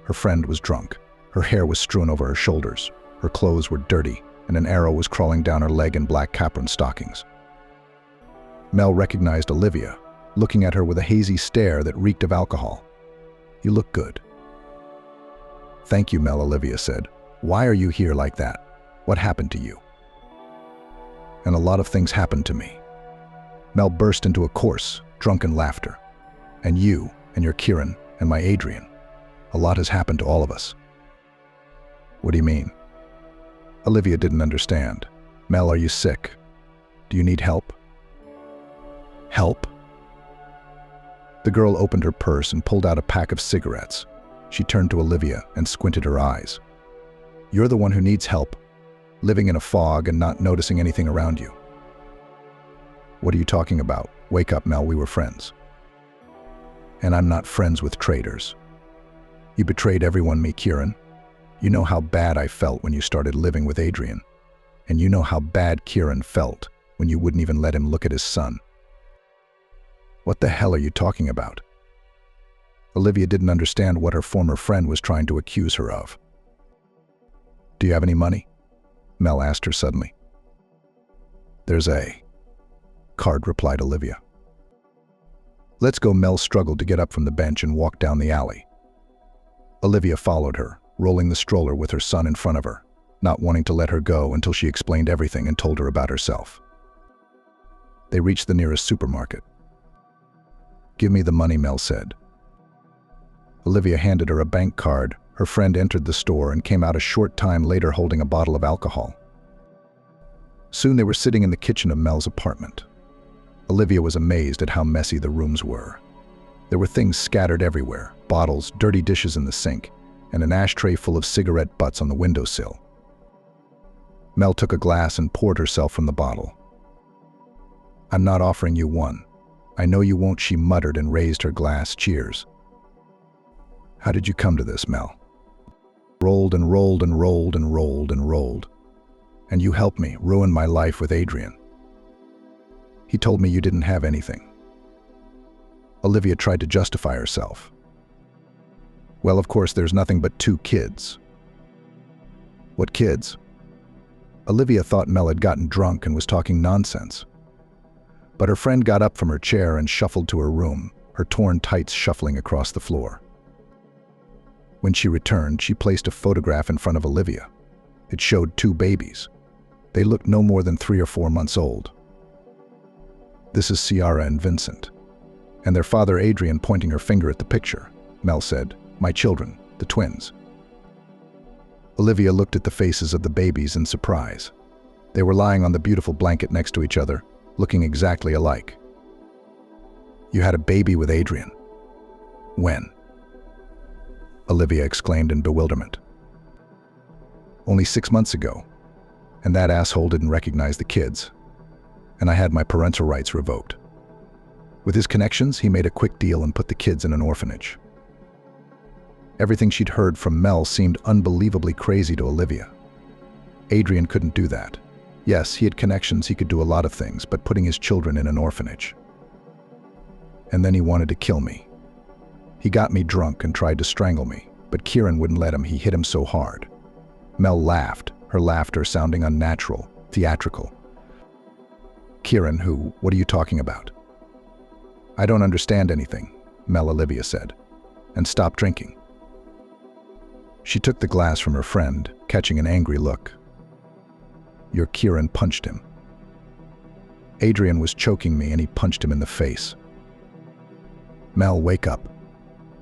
Her friend was drunk. Her hair was strewn over her shoulders. Her clothes were dirty, and an arrow was crawling down her leg in black capron stockings. Mel recognized Olivia, looking at her with a hazy stare that reeked of alcohol. "You look good." "Thank you, Mel," Olivia said. "Why are you here like that? What happened to you?" "And a lot of things happened to me." Mel burst into a coarse, drunken laughter. "And you, and your Kieran, and my Adrian. A lot has happened to all of us." "What do you mean?" Olivia didn't understand. "Mel, are you sick? Do you need help?" "Help?" The girl opened her purse and pulled out a pack of cigarettes. She turned to Olivia and squinted her eyes. "You're the one who needs help, living in a fog and not noticing anything around you." "What are you talking about? Wake up, Mel, we were friends." "And I'm not friends with traitors. You betrayed everyone, me, Kieran. You know how bad I felt when you started living with Adrian. And you know how bad Kieran felt when you wouldn't even let him look at his son." What the hell are you talking about? Olivia didn't understand what her former friend was trying to accuse her of. Do you have any money? Mel asked her suddenly. There's a card, replied Olivia. Let's go. Mel struggled to get up from the bench and walk down the alley. Olivia followed her, rolling the stroller with her son in front of her, not wanting to let her go until she explained everything and told her about herself. They reached the nearest supermarket. Give me the money, Mel said. Olivia handed her a bank card. Her friend entered the store and came out a short time later holding a bottle of alcohol. Soon they were sitting in the kitchen of Mel's apartment. Olivia was amazed at how messy the rooms were. There were things scattered everywhere, bottles, dirty dishes in the sink, and an ashtray full of cigarette butts on the windowsill. Mel took a glass and poured herself from the bottle. I'm not offering you one. I know you won't, she muttered and raised her glass. Cheers. How did you come to this, Mel? Rolled and rolled and rolled and rolled and rolled. And you helped me ruin my life with Adrian. He told me you didn't have anything. Olivia tried to justify herself. Well, of course, there's nothing but 2 kids. What kids? Olivia thought Mel had gotten drunk and was talking nonsense. But her friend got up from her chair and shuffled to her room, her torn tights shuffling across the floor. When she returned, she placed a photograph in front of Olivia. It showed 2 babies. They looked no more than 3 or 4 months old. This is Ciara and Vincent. And their father Adrian, pointing her finger at the picture. Mel said, my children, the twins. Olivia looked at the faces of the babies in surprise. They were lying on the beautiful blanket next to each other, looking exactly alike. You had a baby with Adrian. When? Olivia exclaimed in bewilderment. Only 6 months ago. And that asshole didn't recognize the kids. And I had my parental rights revoked. With his connections, he made a quick deal and put the kids in an orphanage. Everything she'd heard from Mel seemed unbelievably crazy to Olivia. Adrian couldn't do that. Yes, he had connections, he could do a lot of things, but putting his children in an orphanage. And then he wanted to kill me. He got me drunk and tried to strangle me, but Kieran wouldn't let him. He hit him so hard. Mel laughed, her laughter sounding unnatural, theatrical. Kieran, who? What are you talking about? I don't understand anything, Olivia said, and stopped drinking. She took the glass from her friend, catching an angry look. Your Kieran punched him. Adrian was choking me and he punched him in the face. Mel, wake up.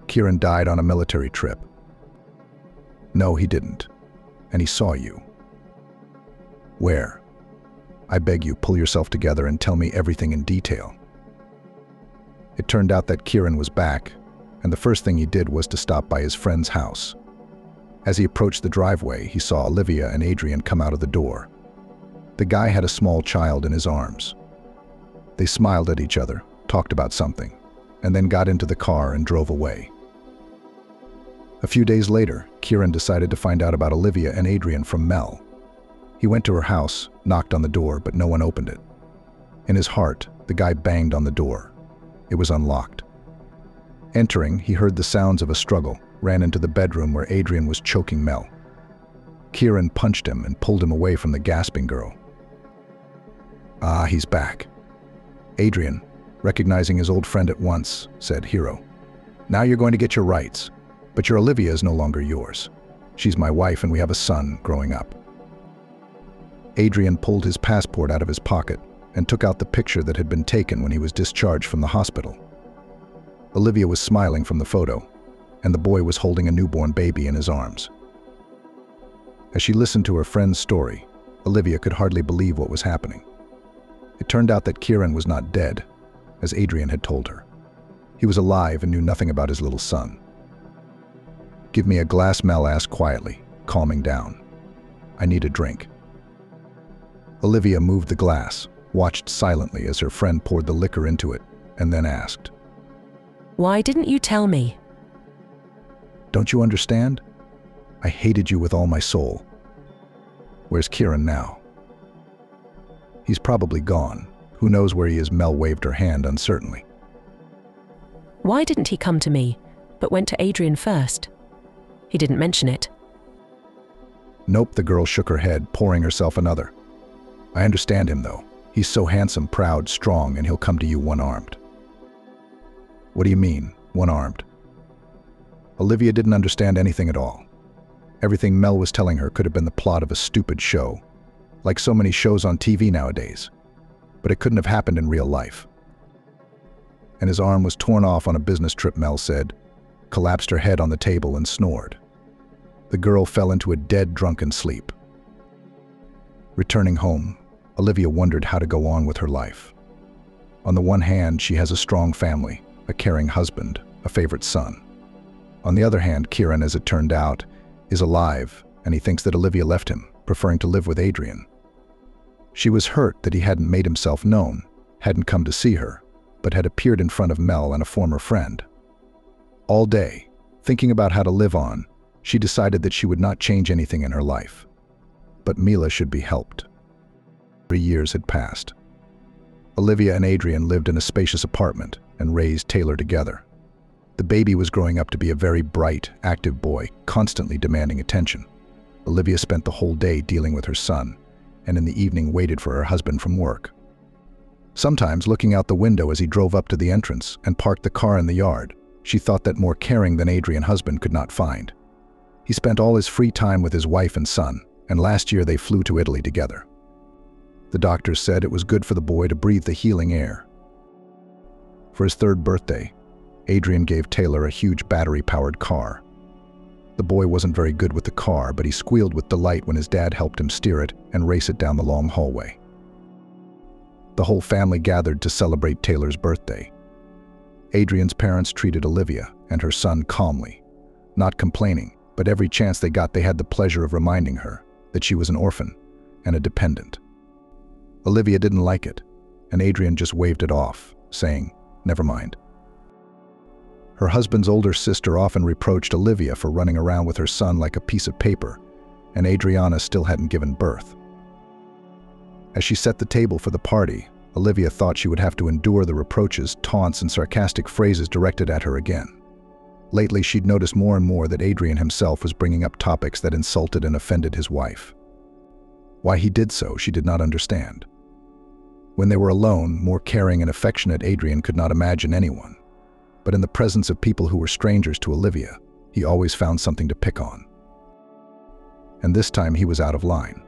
Kieran died on a military trip. No, he didn't. And he saw you. Where? I beg you, pull yourself together and tell me everything in detail. It turned out that Kieran was back, and the first thing he did was to stop by his friend's house. As he approached the driveway, he saw Olivia and Adrian come out of the door. The guy had a small child in his arms. They smiled at each other, talked about something, and then got into the car and drove away. A few days later, Kieran decided to find out about Olivia and Adrian from Mel. He went to her house, knocked on the door, but no one opened it. In his heart, the guy banged on the door. It was unlocked. Entering, he heard the sounds of a struggle, ran into the bedroom where Adrian was choking Mel. Kieran punched him and pulled him away from the gasping girl. Ah, he's back. Adrian, recognizing his old friend at once, said, Hero, now you're going to get your rights, but your Olivia is no longer yours. She's my wife and we have a son growing up. Adrian pulled his passport out of his pocket and took out the picture that had been taken when he was discharged from the hospital. Olivia was smiling from the photo, and the boy was holding a newborn baby in his arms. As she listened to her friend's story, Olivia could hardly believe what was happening. It turned out that Kieran was not dead, as Adrian had told her. He was alive and knew nothing about his little son. Give me a glass, Mel asked quietly, calming down. I need a drink. Olivia moved the glass, watched silently as her friend poured the liquor into it, and then asked, Why didn't you tell me? Don't you understand? I hated you with all my soul. Where's Kieran now? He's probably gone. Who knows where he is? Mel waved her hand uncertainly. Why didn't he come to me, but went to Adrian first? He didn't mention it. Nope, the girl shook her head, pouring herself another. I understand him, though. He's so handsome, proud, strong, and he'll come to you one-armed. What do you mean, one-armed? Olivia didn't understand anything at all. Everything Mel was telling her could have been the plot of a stupid show, like so many shows on TV nowadays. But it couldn't have happened in real life. And his arm was torn off on a business trip, Mel said, collapsed her head on the table and snored. The girl fell into a dead, drunken sleep. Returning home, Olivia wondered how to go on with her life. On the one hand, she has a strong family, a caring husband, a favorite son. On the other hand, Kieran, as it turned out, is alive, and he thinks that Olivia left him, preferring to live with Adrian. She was hurt that he hadn't made himself known, hadn't come to see her, but had appeared in front of Mel and a former friend. All day, thinking about how to live on, she decided that she would not change anything in her life. But Mila should be helped. 3 years had passed. Olivia and Adrian lived in a spacious apartment and raised Taylor together. The baby was growing up to be a very bright, active boy, constantly demanding attention. Olivia spent the whole day dealing with her son, and in the evening waited for her husband from work. Sometimes, looking out the window as he drove up to the entrance and parked the car in the yard, she thought that more caring than Adrian husband could not find. He spent all his free time with his wife and son, and last year they flew to Italy together. The doctors said it was good for the boy to breathe the healing air. For his 3rd birthday, Adrian gave Taylor a huge battery-powered car. The boy wasn't very good with the car, but he squealed with delight when his dad helped him steer it and race it down the long hallway. The whole family gathered to celebrate Taylor's birthday. Adrian's parents treated Olivia and her son calmly, not complaining, but every chance they got they had the pleasure of reminding her that she was an orphan and a dependent. Olivia didn't like it, and Adrian just waved it off, saying, "Never mind." Her husband's older sister often reproached Olivia for running around with her son like a piece of paper, and Adriana still hadn't given birth. As she set the table for the party, Olivia thought she would have to endure the reproaches, taunts, and sarcastic phrases directed at her again. Lately, she'd noticed more and more that Adrian himself was bringing up topics that insulted and offended his wife. Why he did so, she did not understand. When they were alone, more caring and affectionate Adrian could not imagine anyone. But in the presence of people who were strangers to Olivia, he always found something to pick on. And this time he was out of line.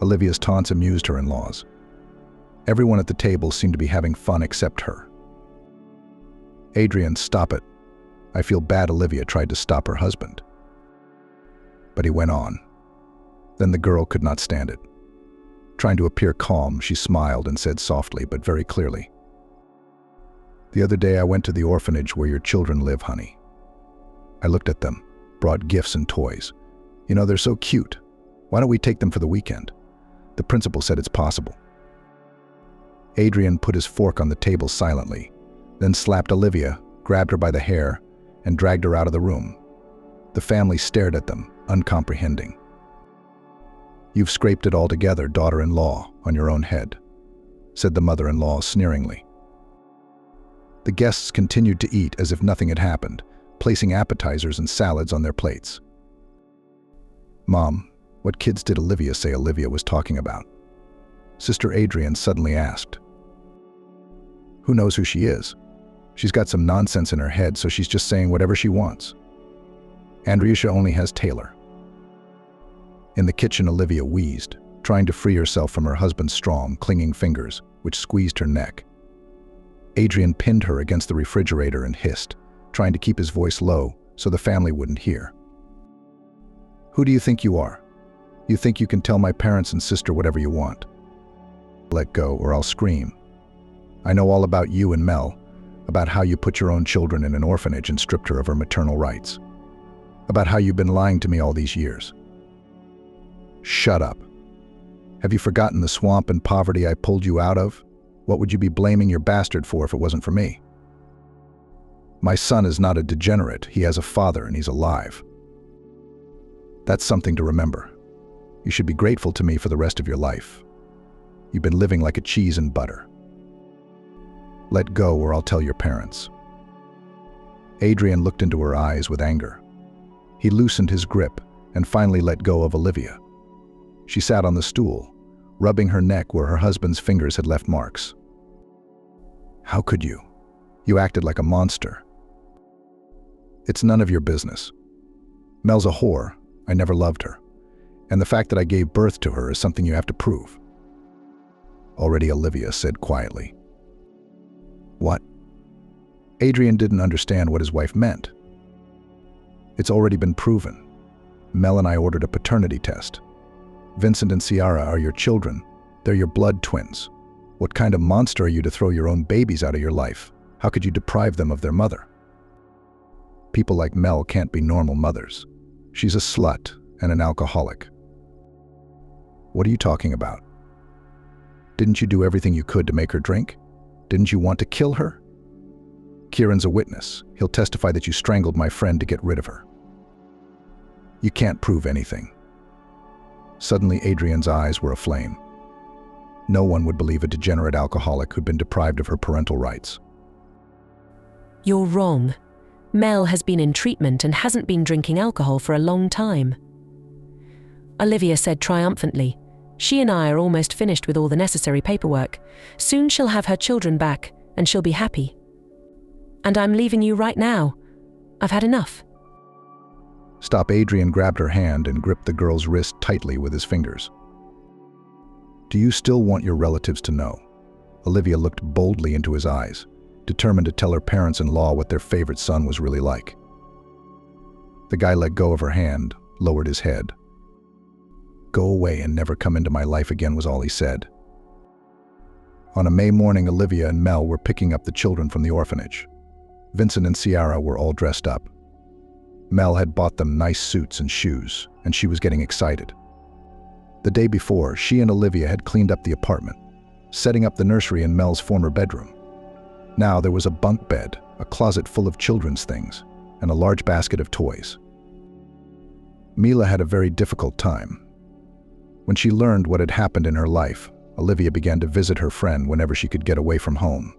Olivia's taunts amused her in-laws. Everyone at the table seemed to be having fun except her. "Adrian, stop it. I feel bad," Olivia tried to stop her husband. But he went on. Then the girl could not stand it. Trying to appear calm, she smiled and said softly but very clearly, "The other day I went to the orphanage where your children live, honey. I looked at them, brought gifts and toys. You know, they're so cute. Why don't we take them for the weekend? The principal said it's possible." Adrian put his fork on the table silently, then slapped Olivia, grabbed her by the hair, and dragged her out of the room. The family stared at them, uncomprehending. "You've scraped it all together, daughter-in-law, on your own head," said the mother-in-law sneeringly. The guests continued to eat as if nothing had happened, placing appetizers and salads on their plates. "Mom, what kids did Olivia say Olivia was talking about?" Sister Adrian suddenly asked. "Who knows who she is? She's got some nonsense in her head, so she's just saying whatever she wants. Andriusha only has Taylor." In the kitchen, Olivia wheezed, trying to free herself from her husband's strong, clinging fingers, which squeezed her neck. Adrian pinned her against the refrigerator and hissed, trying to keep his voice low so the family wouldn't hear. "Who do you think you are? You think you can tell my parents and sister whatever you want? Let go or I'll scream. I know all about you and Mel, about how you put your own children in an orphanage and stripped her of her maternal rights. About how you've been lying to me all these years. Shut up. Have you forgotten the swamp and poverty I pulled you out of? What would you be blaming your bastard for if it wasn't for me? My son is not a degenerate. He has a father and he's alive. That's something to remember. You should be grateful to me for the rest of your life. You've been living like a cheese and butter. Let go or I'll tell your parents." Adrian looked into her eyes with anger. He loosened his grip and finally let go of Olivia. She sat on the stool, rubbing her neck where her husband's fingers had left marks. "How could you? You acted like a monster." "It's none of your business. Mel's a whore. I never loved her. And the fact that I gave birth to her is something you have to prove." Already, Olivia said quietly. "What?" Adrian didn't understand what his wife meant. "It's already been proven. Mel and I ordered a paternity test. Vincent and Ciara are your children. They're your blood twins. What kind of monster are you to throw your own babies out of your life? How could you deprive them of their mother? People like Mel can't be normal mothers. She's a slut and an alcoholic." "What are you talking about? Didn't you do everything you could to make her drink? Didn't you want to kill her?" "Kieran's a witness. He'll testify that you strangled my friend to get rid of her." "You can't prove anything." Suddenly, Adrian's eyes were aflame. No one would believe a degenerate alcoholic who'd been deprived of her parental rights. "You're wrong. Mel has been in treatment and hasn't been drinking alcohol for a long time," Olivia said triumphantly. "She and I are almost finished with all the necessary paperwork. Soon she'll have her children back and she'll be happy. And I'm leaving you right now. I've had enough." "Stop!" Adrian grabbed her hand and gripped the girl's wrist tightly with his fingers. "Do you still want your relatives to know?" Olivia looked boldly into his eyes, determined to tell her parents-in-law what their favorite son was really like. The guy let go of her hand, lowered his head. "Go away and never come into my life again," was all he said. On a May morning, Olivia and Mel were picking up the children from the orphanage. Vincent and Ciara were all dressed up. Mel had bought them nice suits and shoes, and she was getting excited. The day before, she and Olivia had cleaned up the apartment, setting up the nursery in Mel's former bedroom. Now there was a bunk bed, a closet full of children's things, and a large basket of toys. Mila had a very difficult time. When she learned what had happened in her life, Olivia began to visit her friend whenever she could get away from home.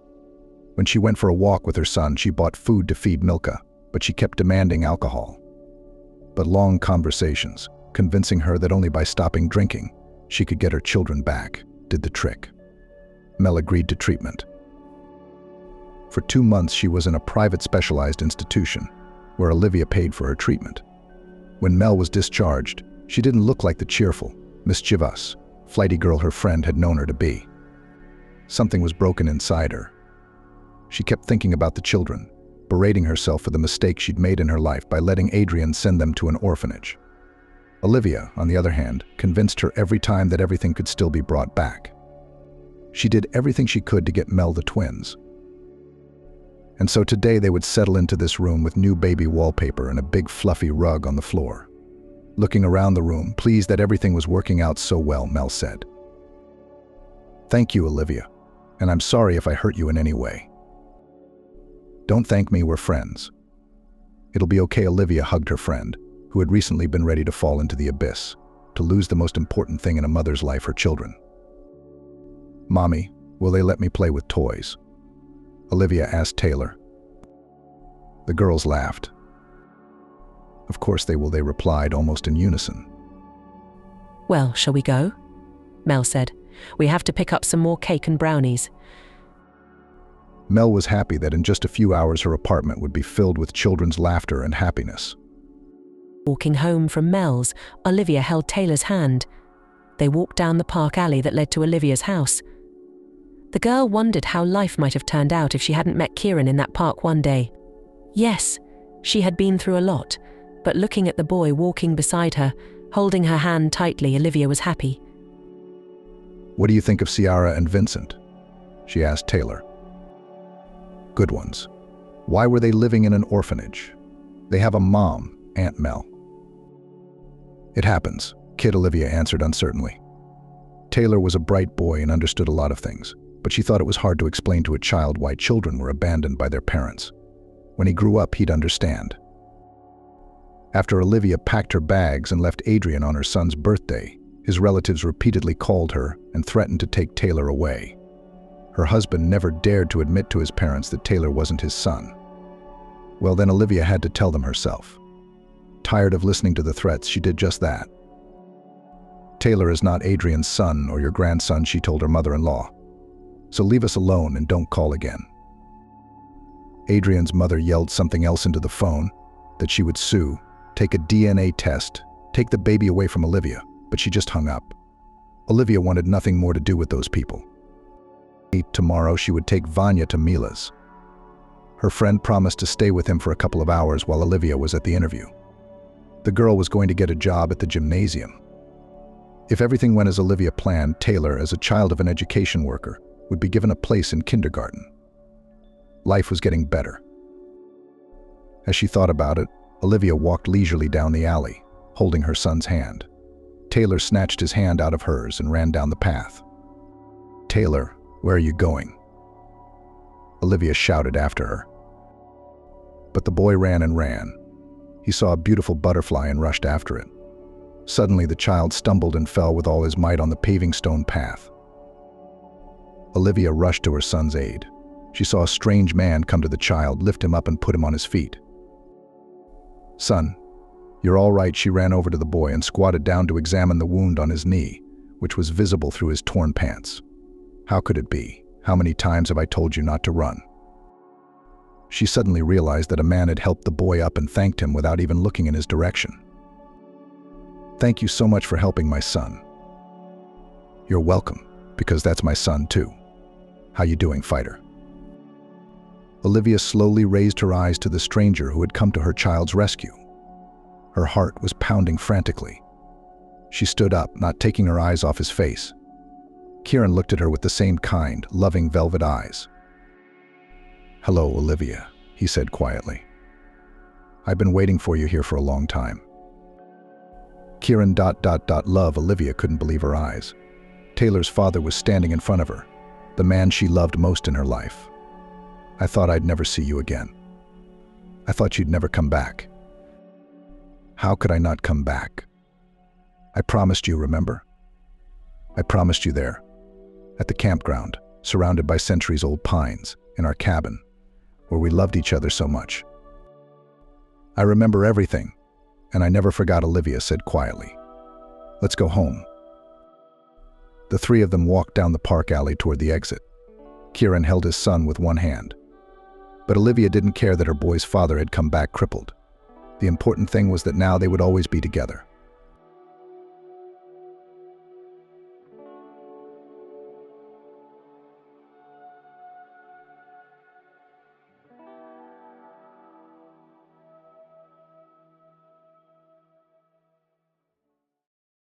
When she went for a walk with her son, she bought food to feed Milka, but she kept demanding alcohol. But long conversations, convincing her that only by stopping drinking, she could get her children back, did the trick. Mel agreed to treatment. For 2 months, she was in a private specialized institution, where Olivia paid for her treatment. When Mel was discharged, she didn't look like the cheerful, mischievous, flighty girl her friend had known her to be. Something was broken inside her. She kept thinking about the children, berating herself for the mistake she'd made in her life by letting Adrian send them to an orphanage. Olivia, on the other hand, convinced her every time that everything could still be brought back. She did everything she could to get Mel the twins. And so today they would settle into this room with new baby wallpaper and a big fluffy rug on the floor. Looking around the room, pleased that everything was working out so well, Mel said, "Thank you, Olivia, and I'm sorry if I hurt you in any way." "Don't thank me, we're friends." "It'll be okay," Olivia hugged her friend, who had recently been ready to fall into the abyss, to lose the most important thing in a mother's life, her children. "Mommy, will they let me play with toys?" Olivia asked Taylor. The girls laughed. "Of course they will," they replied almost in unison. "Well, shall we go?" Mel said. "We have to pick up some more cake and brownies." Mel was happy that in just a few hours her apartment would be filled with children's laughter and happiness. Walking home from Mel's, Olivia held Taylor's hand. They walked down the park alley that led to Olivia's house. The girl wondered how life might have turned out if she hadn't met Kieran in that park one day. Yes, she had been through a lot, but looking at the boy walking beside her, holding her hand tightly, Olivia was happy. "What do you think of Ciara and Vincent?" she asked Taylor. "Good ones. Why were they living in an orphanage? They have a mom, Aunt Mel." "It happens," Kid Olivia answered uncertainly. Taylor was a bright boy and understood a lot of things, but she thought it was hard to explain to a child why children were abandoned by their parents. When he grew up, he'd understand. After Olivia packed her bags and left Adrian on her son's birthday, his relatives repeatedly called her and threatened to take Taylor away. Her husband never dared to admit to his parents that Taylor wasn't his son. Well, then Olivia had to tell them herself. Tired of listening to the threats, she did just that. Taylor is not Adrian's son or your grandson, she told her mother-in-law. So leave us alone and don't call again. Adrian's mother yelled something else into the phone, that she would sue, take a DNA test, take the baby away from Olivia, but she just hung up. Olivia wanted nothing more to do with those people. Tomorrow she would take Vanya to Mila's. Her friend promised to stay with him for a couple of hours while Olivia was at the interview. The girl was going to get a job at the gymnasium. If everything went as Olivia planned, Taylor, as a child of an education worker, would be given a place in kindergarten. Life was getting better. As she thought about it, Olivia walked leisurely down the alley, holding her son's hand. Taylor snatched his hand out of hers and ran down the path. "Taylor, where are you going?" Olivia shouted after her. But the boy ran and ran. He saw a beautiful butterfly and rushed after it. Suddenly, the child stumbled and fell with all his might on the paving stone path. Olivia rushed to her son's aid. She saw a strange man come to the child, lift him up and put him on his feet. "Son, you're all right," she ran over to the boy and squatted down to examine the wound on his knee, which was visible through his torn pants. "How could it be? How many times have I told you not to run?" She suddenly realized that a man had helped the boy up and thanked him without even looking in his direction. "Thank you so much for helping my son." "You're welcome, because that's my son too. How you doing, fighter?" Olivia slowly raised her eyes to the stranger who had come to her child's rescue. Her heart was pounding frantically. She stood up, not taking her eyes off his face. Kieran looked at her with the same kind, loving velvet eyes. "Hello, Olivia," he said quietly. "I've been waiting for you here for a long time." Kieran ... Love. Olivia couldn't believe her eyes. Taylor's father was standing in front of her, the man she loved most in her life. "I thought I'd never see you again. I thought you'd never come back." "How could I not come back? I promised you, remember? I promised you there, at the campground, surrounded by centuries-old pines, in our cabin, where we loved each other so much." "I remember everything, and I never forgot," Olivia said quietly. "Let's go home." The three of them walked down the park alley toward the exit. Kieran held his son with one hand. But Olivia didn't care that her boy's father had come back crippled. The important thing was that now they would always be together.